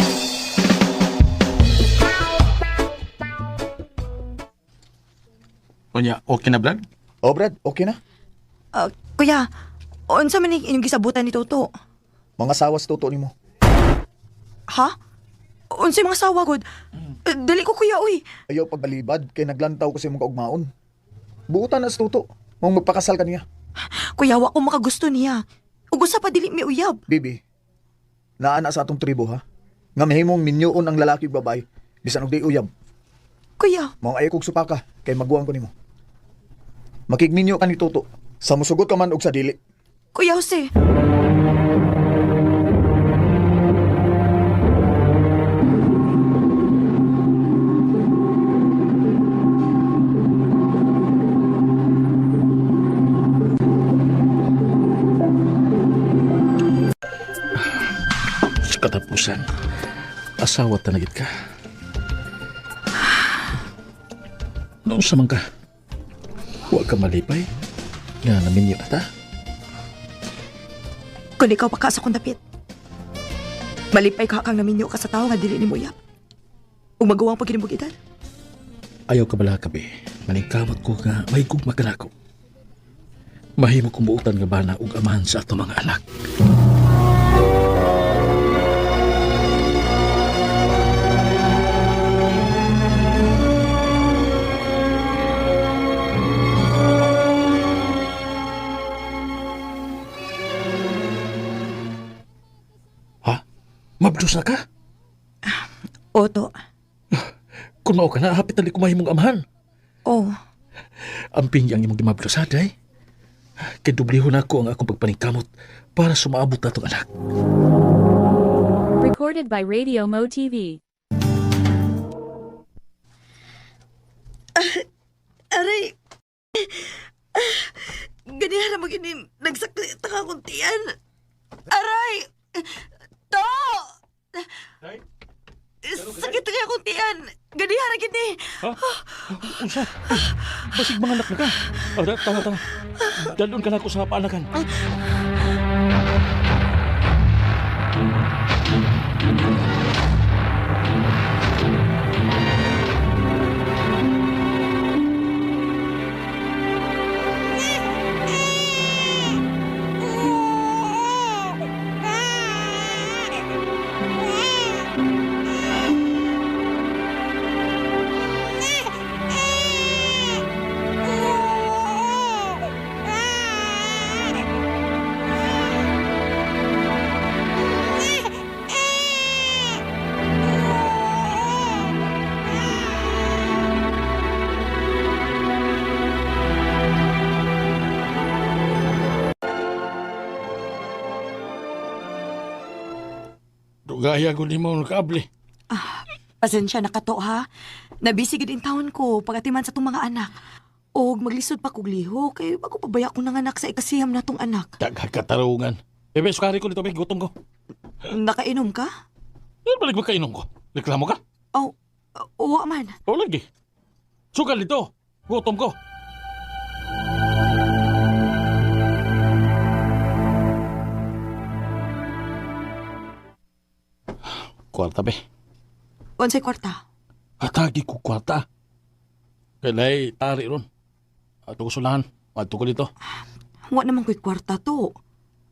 Unya, okay na, Brad? Oh Brad, okay na. Kuya, unsa man inyong gisabutan ni Toto? Mga sawas Toto nimo. Ha? Unsay mga sawa, god? Dali ko, kuya, uy. Ayaw pagbalibad kay naglantaw ko sa imong kaugmaon. Buutan na si Toto. Mong magpakasal ka niya. Kuya, wa ko makagusto niya. Ug usa pa dili mi uyab. Bibi, naana sa atong tribo ha. Nga mahimong minyoon ang lalaki ug babae bisan og di uyab. Kuya, Mao ay kog supaka kay maguwang ko nimo. Makigminyo ka ni Toto. Sa musugot ka man og sa dili. Kuya Jose. Sa katapusan, asawa tanagit ka. Noong sa man ka, huwag ka malipay. Nga naminyo na ta. Kung ikaw pa ka sa kong dapit. Malipay ka kang naminyo ka sa tao nga dili ni mo uyab. Ug magawang pagkinibog edad. Ayaw ka bala kabi. Maningkamot ko nga may gugma ka na ako. Mahimo kong buutan nga bana ug amahan sa ato mga anak. Mabdos na ka? Oto. Kung mao ka na, hapit na kumahim mong amahan. Oh. Amping yang imong gimabdos aday. Kay dublihon ako ang akong pagpaningkamot para sumaabot na itong anak. Recorded by Radio Mo TV. Aray. Ganihara mo gini. Nagsaklit ang akong tiyan. Aray. To! Sakit nga akong tiyan. Ganihara gini. Ha? Unsa? Basig mga anak na ka. Tama. Dalun ka na ako sa paanakan. Gaya ko ni mo nakable. Pasensya na kato ha. Nabisigid in taon ko pagatiman sa tong mga anak. Og maglisod pa kog liho kay bago pabaya ko nanganak sa ikasiham na tong anak. Katarungan. Bebe, sukari ko nito, be. Gutom ko. Nakainom ka? Yan balik magkainom ko. Reklamo ka? Oh, uwa man. O lagi. Sukal dito. Gutom ko. Kwarta, be. Unsay kwarta? Atagi ko kwarta. Kailay tari ron. Ato ko sulahan. Ato ko dito. Wa naman ko'y kwarta to.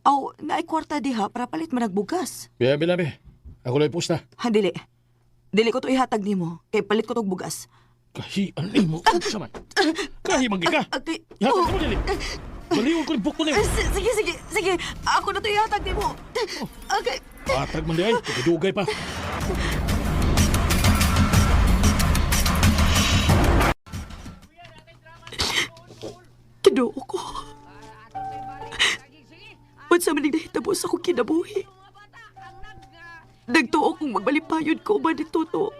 Aw, naay kwarta diha para palit man nagbugas. Be. Ako lang pusta. Ha, dili. Dili ko to ihatag nimo kay palit ko tog bugas. Kahian ni mo. Kung saman. Kahimang ka. Ate, Ihatag mo dili. Baliwan ko yung bukto niyo. Sige. Ako na to ihatag nimo. Okay. Atag man di ay. Dugay pa. Kinuo ko. Ba't sa manig nahitabo sa akong kinabuhi? Nagtuo kong magbalipayod ko ba ni Toto?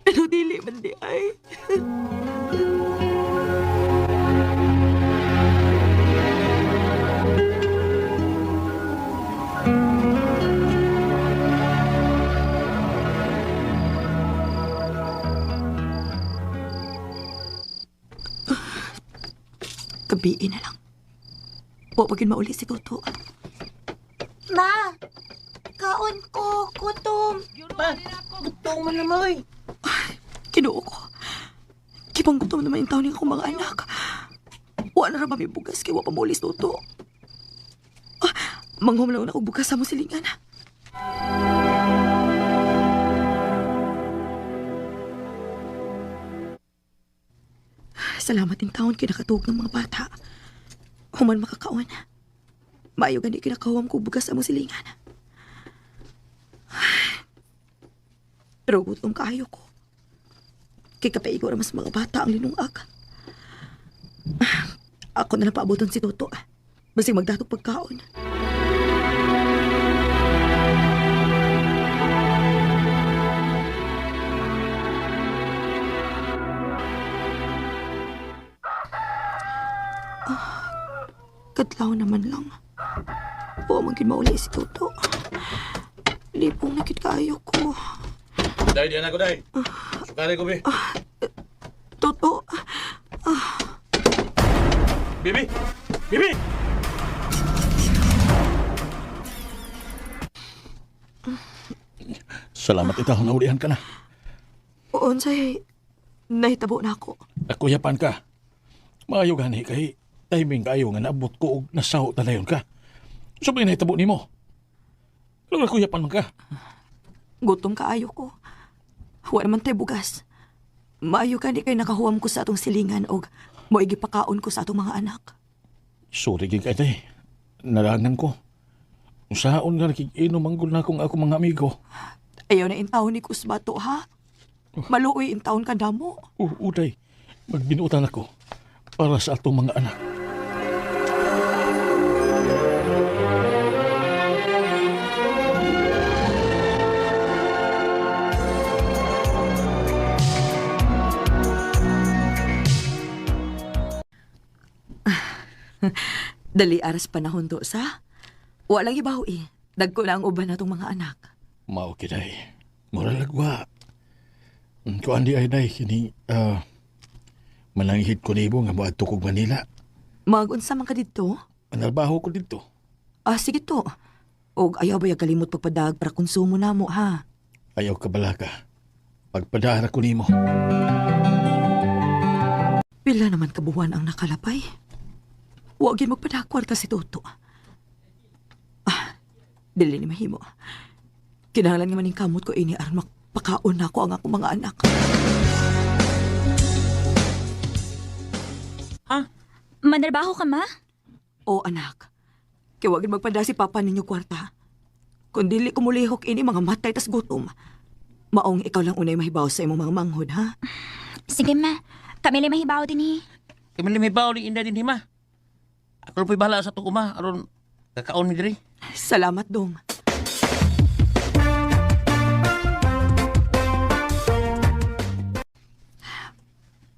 Pero dili man di ay. Gabiin na lang. Huwag pagin mauli si Toto. Ma! Kaon ko! Gutom! Gutom mo naman! Kinuo ko. Kipang gutom naman yung taon ng akong mga anak. Wala na ba may bugas kaya wa pa maulis Toto? Manghom lang na akong bugas sa mo silingan. Salamat yung taon kinakatuog ng mga bata. Human makakaon. Maayo gani kinakawam ko bugas sa mo silingan. Pero gutom kaayo ko. Kay kapaigo na mas mga bata ang linungag. Ako na lang paaboton si Toto. Basing magdatog pagkaon. Kadlaw naman lang. Huwag maging mauli si Toto. Lipong nakit kaayo ko. Day, diyan ako, day. Sukali ko, be. Toto, Bibi! Bibi! Salamat itaw, naulihan ka na. unsay nahitabo na ako. Ako yapan ka. Maayo gani kay timing kayo nga naabot ko og nasaho talayon ka. Sabi na hitabo nimo. Pero ako yapan man ka. Gutom kaayo ko. Wa naman tay bugas. Maayo ka di kay nakahuwam ko sa atong silingan og moigi pakaon ko sa atong mga anak. Sorry gid kay tay. Narangan ko. Usaon nga nakikinom manggol na akong ako mga amigo. Ayaw na intawon ni Kusbato ha. Maluoy intawon ka damo. Uday, magbinutan ako para sa atong mga anak. Dali aras panahon to sa. Walang ibaw eh. Dagko na ang uban natong mga anak. Mao kiday. Muralagwa. Kuan di ay day kini mananghid ko nibo nga moadto kog Manila. Magunsa man ka dito? Analbaho ko dito. Sige to. Og ayaw ba kalimot pagpadag para konsumo namo ha? Ayaw ka bala ka. Pagpadara ko nimo. Pila naman kabuhan ang nakalapay. Huwag yun magpadakwarta si Toto. Dili ni mahimo. Kinahanglan nga maning kamot ko ini aron makpakaon na ako ang akong mga anak. Manarbaho ka, ma? O anak, kiwagin magpada si papa ninyo kwarta. Kung dili kumulihok ini mga matay tas gutom, maong ikaw lang unay mahibaw sa imong mga manghod, ha? Sige, ma. Kami lang mahibaw din eh. Kami limibaw ni inda din hima. Ako lang po'y bahala sa itong uma. Aron, kakaon mi diri. Salamat, Dong.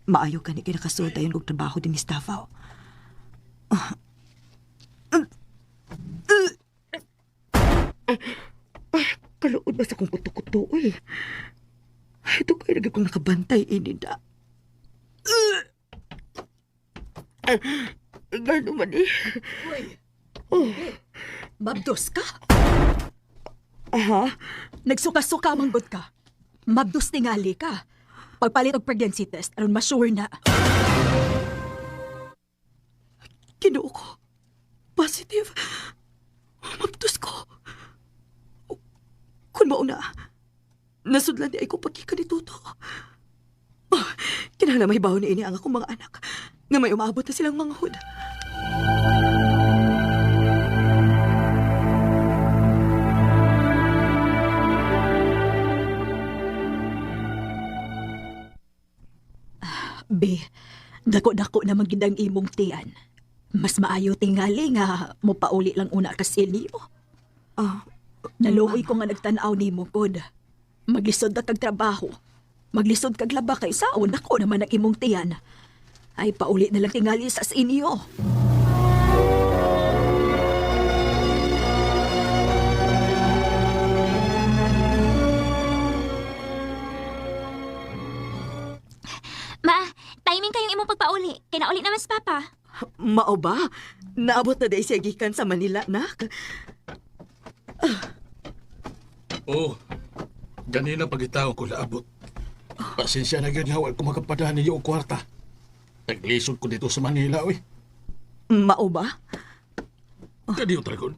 Maayo ka ni kinakasuot ayon kong trabaho din ni Davao. Kaluod ba sa kong kuto-kuto, uy? Ito kayo lagi kong nakabantay, ininda. Gano man eh. Mabdos ka? Aha? Nagsuka-suka manggod ka. Mabdos tingali ka. Pagpalit og pregnancy test, aron ma-sure na. Kinuo ko. Positive. Mabtos ko. Kung mauna, nasudlan di ay ko pagkika ni Tuto. Kinahanglan may baon ni ini ang akong mga anak nga may umaabot na silang manghud. B, dako-dako na magindang imong tiyan. Mas maayo tingali nga mo pauli lang una ka silyo. Naluoy ko nga nagtanaw ni mo pod. Maglisod na kag trabaho. Maglisod kag laba kay saon ako naman ang imong tiyan. Ay pauli na lang tingali sa inyo. Ma, timing kayong imong pagpauli. Kinauli naman sa papa. Mao ba? Naabot na day siya gikan sa Manila, nak? Oh, ganina pagitaw ko naabot. Pasensya na yun, hawal ko makapadaan niyo o kwarta. Naglisod ko dito sa Manila, oy. Mao ba? Kadiyo, Dragon.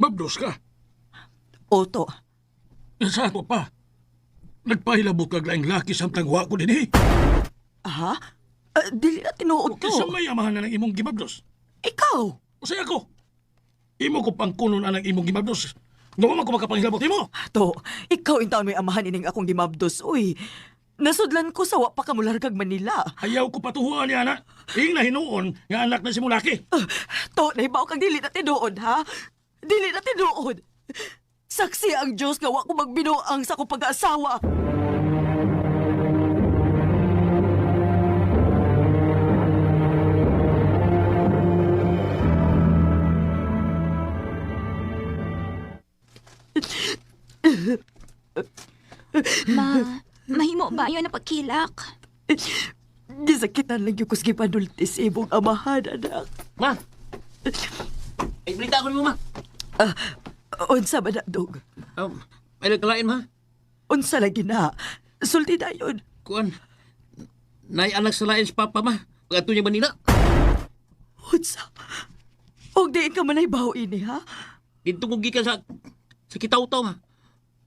Mabdos ka. Oto. Saan mo pa? Nagpahilabot kag laing laki samtang wa ko din eh. Ha? Dili na tinuod Huwag to. sa may amahan na ng imong gimabdos. Ikaw! Usay ako. Imo ko pangkunon ang imong gimabdos. Ngawa man ko makapangilabot imo. To, ikaw in taon may amahan ining akong gimabdos, uy. Nasudlan ko sa wa pa kamulargag Manila. Ayaw ko patuhuan niya na. Ing na hinuon nga anak na si Mulaki. To, nahibaw kang dili na tinuod, ha? Dili na tinuod. Saksi ang Diyos nga wa ko magbinuang sa kong pag-aasawa. Mahimo ba yun na pagkilak? Gisakitan lang yung kusgi panultis imong amahan, anak. Ma! Ay, balita ko mo, ma. Unsa ba na, Dog? May nagkalain, ma. Unsa lagi na? Sulti na yun. Kuan, nay anak sa lain sa papa, ma. Pag-ato niya Manila. Unsa? Huwag di ka manaybaw ini, ha? Dito kong gikan sa Kitaw-taw, ma.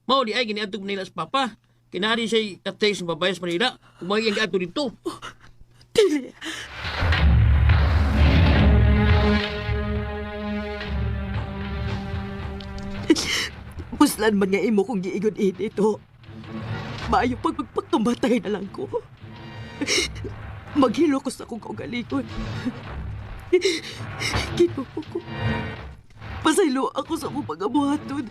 Mao di ay giniadto nila sa papa. Kinari siya katay sa babae sa Manila. Umay ang ato dito. Dili. Puslan man nga imo kung giingon ito. Maayo pag magpagtumatay na lang ko. Maghilo ko sa akong kaugalingon. Kinuha ko. Pasaylo ako sa akong pag-abuhaton.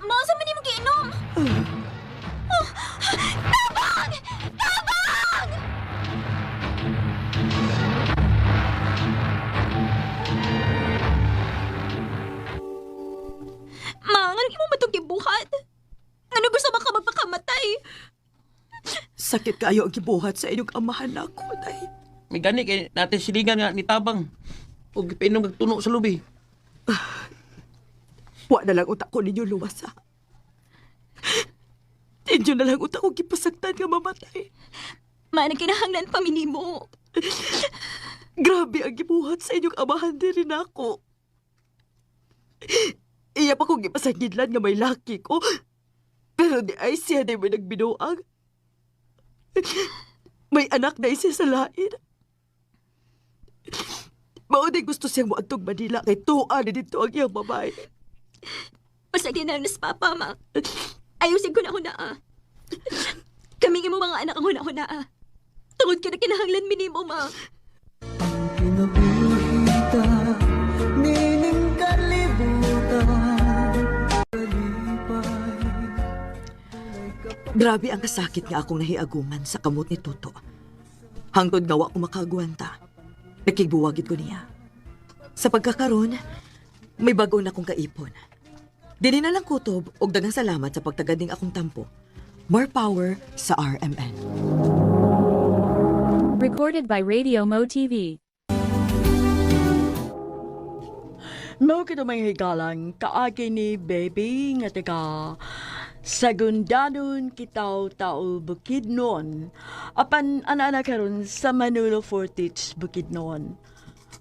Ma, saan man mo giinom? Tabang! Tabang! Ma, nga mo ba itong gibuhat? Ano gusto ba ka magpakamatay? Sakit kayo ang gibuhat sa inyong amahan na ako, day. May gani kay natin silingan nga ni Tabang. O gipinom nagtuno sa lubi. Wa na lang utak ko ninyo luwasa. Inyo na lang utak ko gipasaktan nga mamatay. Ma, nagkinahanglan pa minimo. Grabe ang gibuhat sa inyong amahan din rin ako. Iya pa kong gipasagidlan nga may laki ko. Pero di ay siya na may nagbinuang. May anak na siya sa lain. Maunay gusto siyang muadtog Manila kay tuwa na dito ang iyang babae. Pasagyan na nas papa, ma. Ayusin ko na huna. Kaming imo mga anak ang huna-huna. Tungod ka na kinahanglan minimo, ma. Kinabuhi ta, nining Grabe ang kasakit nga akong nahiaguman sa kamot ni Tuto. Hangtod nga wa ko makagwanta. Nakigbuwagid ko niya. Sa pagkakaroon, may bago na akong kaipon. Dili na lang kutob og daghang salamat sa pagtagading akong tampo. More power sa RMN. Recorded by Radio Mo TV. Mao kita may higalang kaagi ni baby nga taga Sagundanon kitaw tao Bukidnon. Apan ana karon sa Manolo Fortich Bukidnon.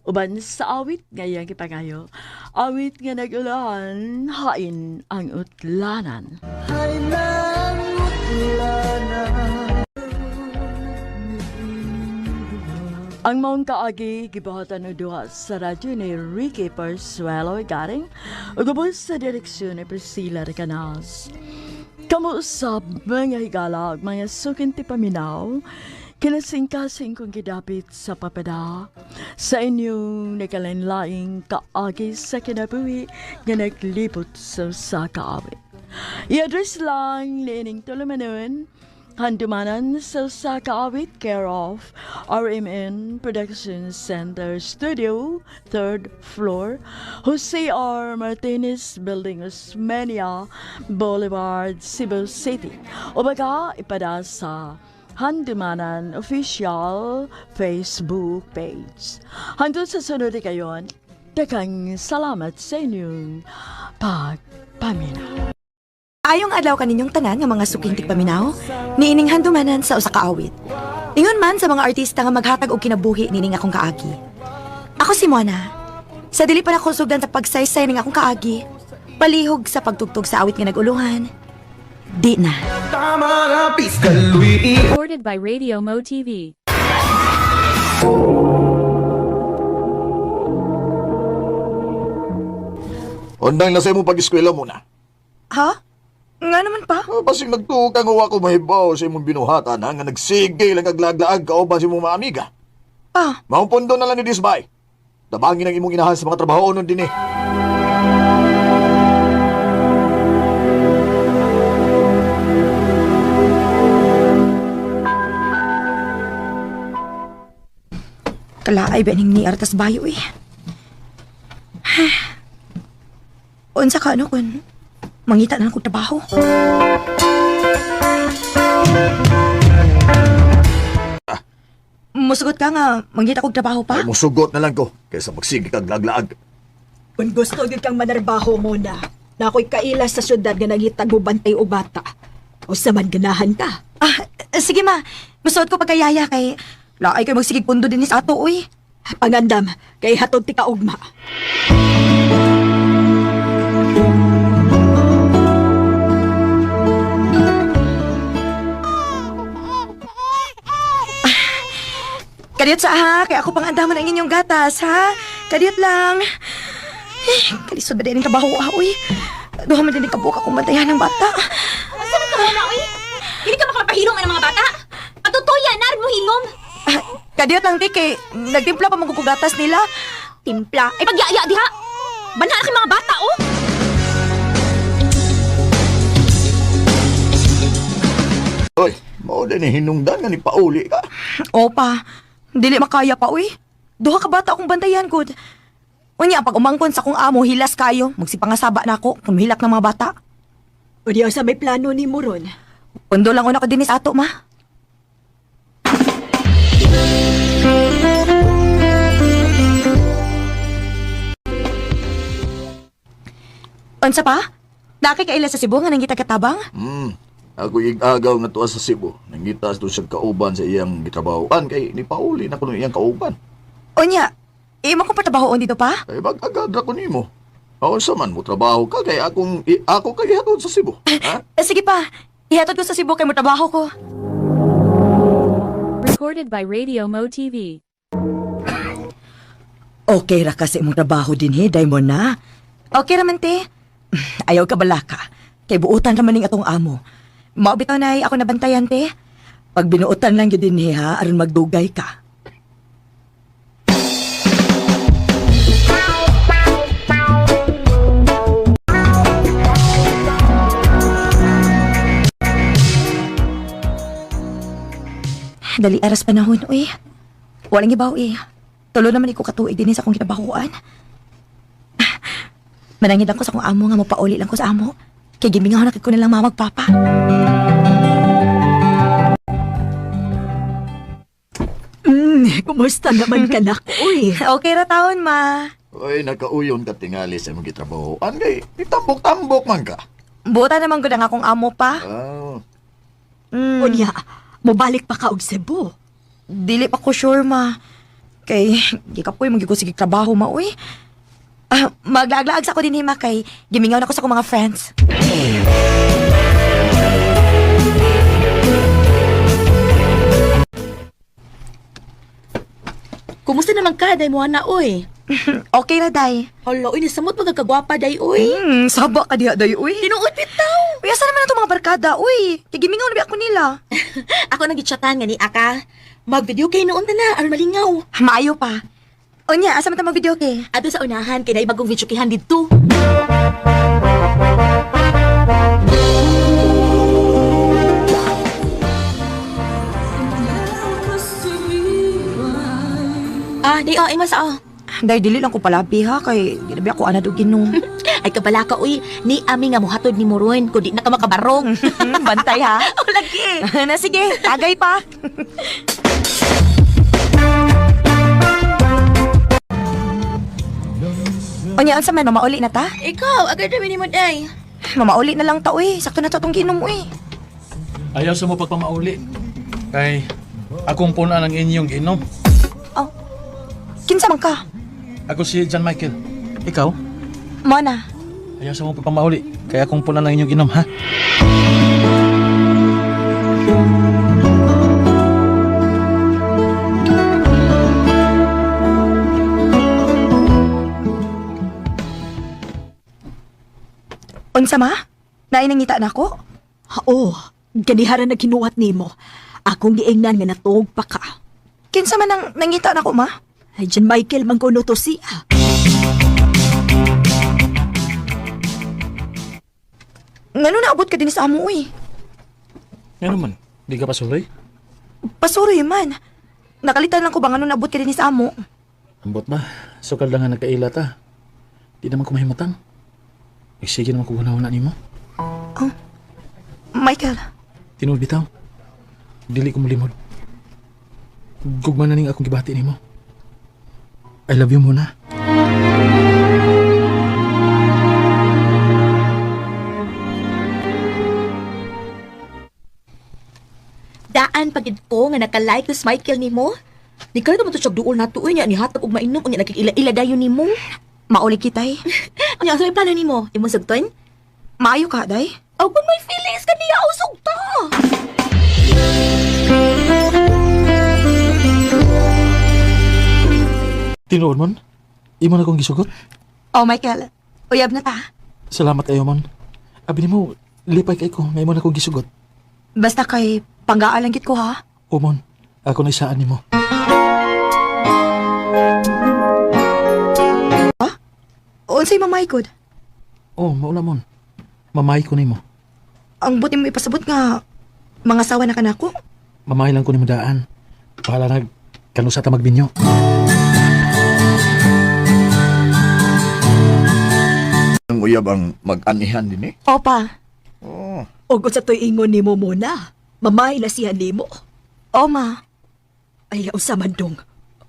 Uban sa awit ngayang kipangayo, awit nga nagulahan, hain ang utlanan. Ay nangutlanan. Ang maong kaagi, gibuhatan o duha sa radyo ni Ricky Persuelo Garing, o gabos sa direksyon ni Priscilla Recanas. Kamuusap mga higalag, mga sukin ti paminaw, kinasing-kasing kong gidapit sa papada, sa inyong nakalinlaing kaagi sa kinabuhi nga naglipot sa kaawit. I-address lang ni ining tulumanon, handumanan sa kaawit care of RMN Production Center Studio, 3rd floor, Jose R. Martinez Building, Osmeña Boulevard, Cebu City. O baka ipada sa Handumanan Official Facebook page. Hangtod sa sunod kayon, dakang salamat sa inyong pagpaminaw. Ayong adlaw kaninyong tanan nga mga suking tigpaminaw, niining handumanan sa usa ka awit. Ingon man sa mga artista nga maghatag og kinabuhi nining akong kaagi. Ako si Mona. Sa dili pa nako sugdan sa pagsaysay ning akong kaagi, palihog sa pagtugtog sa awit nga naguluhan. Di na. Tama na pista Luis. Recorded by Radio Mo TV. Undang na sa imong pag-eskwela muna. Ha? Nga naman pa? Basing nagtuka nga ako mahibaw sa imong binuhatan nga nagsige lang kaglaglaag kauban sa imong mga amiga. Ah, Maumpundo na lang ni Disbay. Dabangin ang imong inahan sa mga trabaho nun din eh. kalaay ba ning ni Artas Bayo eh. Unsa ka ano kun mangita na lang kong trabaho. Musugot ka nga, mangita kong trabaho pa? Ay musugot na lang ko kaysa magsige kag laglaag. Kung gusto gyud kang manarbaho mo na ako'y kaila sa syudad nga nangitag mo bantay o bata. O sa man ganahan ka. Ah, sige ma. Musugot ko pagkayaya kay laay kay magsigig pundo din sa ato, uy. Pangandam, kay hatod ti kaugma. Kadiyot sa ha, kaya ako pang andaman ang inyong gatas, ha? Kadiyot lang. Kalisod ba din ang trabaho, ha, uy? Duha man din ang kabuka kong bantayan ng bata. Asa man ka na, uy? Hindi ka makalapahilong ang mga bata. Patutoya, narin mo hingom. Kadiyot lang, Tiki. Nagtimpla pa magkukugatas nila. Timpla. Ay, pagyaya diha. Banha na kay mga bata, oh. Hoy, mao din hinungdan nga ni pauli ka. Opa, dili makaya pa, uy. Duha ka bata akong bantayan, good. Unya, pag umangkon sa kong amo, hilas kayo. Magsipangasaba na ako kung mahilak ng mga bata. O diya sa may plano ni Muron. Pundo lang una ko dinis ato, ma. Unsa pa? Daki kaila sa Cebu nga nangita katabang? Ako igagaw nga tuwa sa Cebu. Nangitas doon siya kauban sa iyang gitrabahoan kay ni pauli na kuno iyang kauban. Unya, imo kong patabahoon dito pa? Ay mag-agadra ko nimo. Aon sa man mo trabaho ka kay ako kay hatod sa Cebu. Ha? Sige pa, ihatod ko sa Cebu kay mo trabaho ko. Recorded by Radio Mo TV. Okay ra kasi imong trabaho din he, Daimon na. Okay raman te. Ayaw ka balaka. Kay buutan raman ning atong amo. Mao bitaw nay ako nabantayan te. Pag binuutan lang gyud din he ha, aron magdugay ka. Dali aras panahon, uy. Walang ibaw, eh. Tulo naman iko katuig din sa akong kinabahuan. Manangid ako sa akong amo nga mapauli lang ko sa amo. Kay gimingaw na ko nilang mamagpapa. Kumusta naman ka na, uy? Okay ra taon, ma. Uy, nakauyon ka tingali sa mong gitrabaho. Angay, itambok-tambok man ka. Buta naman gud ang akong amo pa. Oh. Unya, mobalik pa ka og Cebu. Dili pa ko sure, ma. Kay, gikapoy, magigusig trabaho, ma, uy. Maglaag-laag sa ako din, ma, kay gimingaw na ko sa akong mga friends. Kumusta naman ka, day mo na, oy? Okay na, day. Hala, uy, nasamot magkagwapa, day, oy. Saba ka diha, day, uy. Tinuod bitaw. Uy, asa naman na itong mga barkada, uy. Kay gimingaw na ba ako nila? Ako nang gitsatan nga ni Aka. Mag-video kay noon na, aron malingaw. Maayo pa. Unya, asa man ta mag-video kay? Ato sa unahan, kay naay bagong video kihan dito. Day, imas, Day, dili lang ko palabi, ha, kay ginabi ako anad og ginom. Ay, kabala ka, uy. Ni ami nga muhatod ni Moron, kundi na ka makabarong. Bantay, ha? O, lagi. Na, sige, tagay pa. Unya, unsa man, mamauli na ta? Ikaw, agad namin ni mo, day. Mamauli na lang ta, uy. Sakto na to itong ginom, uy. Ayaw sa mo pagpamauli. Kay akong puna ng inyong inom. Oh, kinsa man ka? Ako si John Michael. Ikaw? Mona. Ayaw sa mo pagpamauli. Kaya akong puna ng inyong inom, ha? Unsa ma? Nainangita na ako? Oo, ganiharan na kinuwat nimo. Akong giingnan nga natog pa ka. Kinsa man ang nangita na ako, ma? Ay, John Michael, mangkuno to siya. Ngano naabot ka din sa amo, uy? Ano man? Di ka pasuloy? Pasuroy man. Nakalitan lang ko ba ngano naabot ka din sa amo? Ambot ba? Sukal lang nga nagkaila ta. Di naman ko mahimutang. Sige naman ko ganawa na ni mo. Oh, Michael. Tinuod bitaw. Dili ko mulimod. Gugma na ning akong gibati ni mo. I love you muna. Daan pagid ko nga nakalike sa Michael nimo. Di ka naman to siya duol na tuoy niya ni hatag og mainom unya nakikila-ila dayon nimo. Mauli kitay. Unya sa may plano nimo? Imo sugton? Maayo ka, day? Oh, kung may feelings ka niya usog ta. Tinuod mon? Imo na kong gisugot? Oh, Michael. Uyab na ta. Salamat kayo mon. Abi nimo, lipay kay ko, ngay mo na kong gisugot. Basta kay panggaan lang git ko, ha? Umon, ako na isaan nimo. Unsay mamay kod? Oh, maula mon. Mamay ko nimo. Ang buti mo ipasabot nga mga sawa na kanako. Mamay lang ko nimo daan. Pahala nag kanusa ta magbinyo. Ang uyab ang mag-anihan din eh. Opa. Oh. O kung sa to'y ingon nimo muna, mamay na siya nimo. O, ma. Ayaw sa mandong.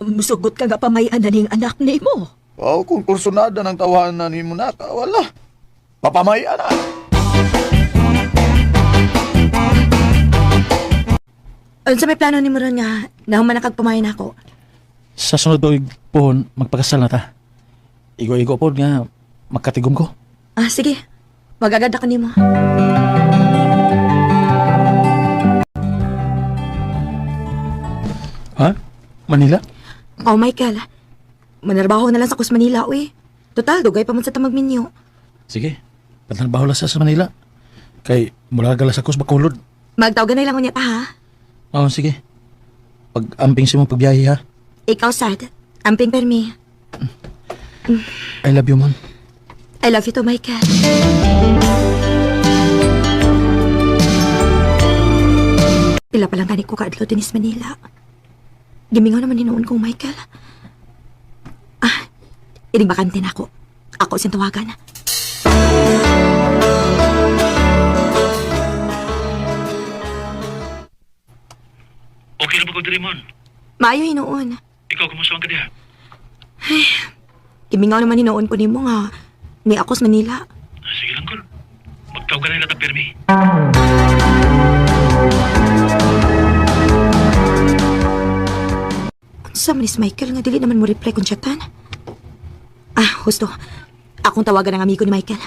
Musugot ka nga pamayan na ning anak nimo. Wow, kung kursunada ng tawanan ni mo na, wala. Papamaya na. Unsa may plano ni mo ron nga nahuman na kagpamayin ako? Sa sunod tuig pohon, magpakasal na ta. Igo-igo po nga magkatigom ko. Ah, sige. Magagad ako nimo. Ha? Manila? Oh, Michael. Manarbaho na lang sa Kus Manila, uy. Total, dugay pa man sa tamagminyo. Sige, patanbaho lang sa Manila. Kay mula gala sa kus bakulod. Magtawagan na lang unya ta, ha? Oo, sige. Pag-amping si mo pagbiyahe ha. Ikaw, sad. Amping permi. I love you, man. I love you too, Michael. Pila pa lang gani ko kaadlaw dinis Manila. Gimingaw naman ni noon kong Michael. Ining bakante na ako. Ako siyang tawagan. Okay na ba ko, Doraemon? Maayo hinoon. Ikaw, kumusta man ka diha? Gimingaw naman ni noon ko nimo nga ni ako sa Manila. Sige lang, Kol. Magtawag ka na nila Permi. Sa manis Michael nga dili naman mo reply kung chatan. Husto. Akong tawagan ng amigo ni Michael.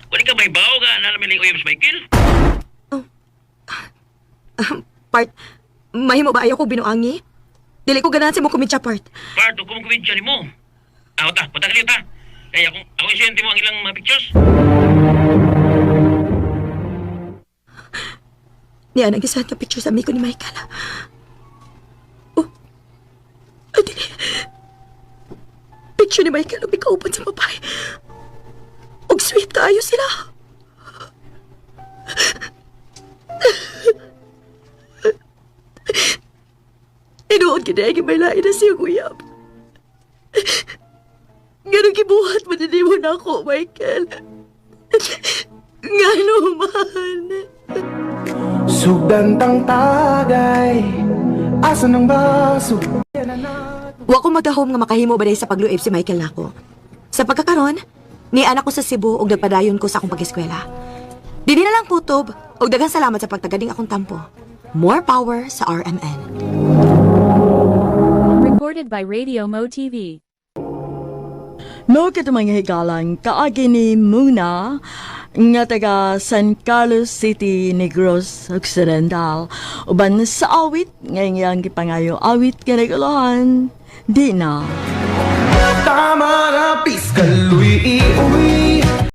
Wala ka may bawo ka na namin uyab sa Michael? Part, mahimo ba ayaw ko binuangi? Dili ko ganahan sa mo kumitsya, Part. Part, kung kumidya ni mo. Ta, punta ka ta. Kaya ako isyente mo ang ilang mga pictures. Niya nag-isahan ka picture sa amigo ni Michael. Dili. Picture ni Michael ang mikauban sa babae. Og sweet kaayo sila. Inoon kinaya may lain na siya, Guyab. Ganun gibuhat mo mo na ako, Michael. Nga naman. Sugdantang tagay, asa ng baso. Wa ko magahom nga makahimo ba sa pagluib si Michael nako. Sa pagkakaron, ni anak ko sa Cebu og nagpadayon ko sa akong pag-eskwela. Dili na lang kutob og daghang salamat sa pagtagading akong tampo. More power sa RMN. Recorded by Radio Mo TV. No kita mga higalang kaagi ni Muna nga taga San Carlos City, Negros Occidental. Uban sa awit ngayong gipangayo awit kinaguluhan. Di na. Tama na, piskal, uy,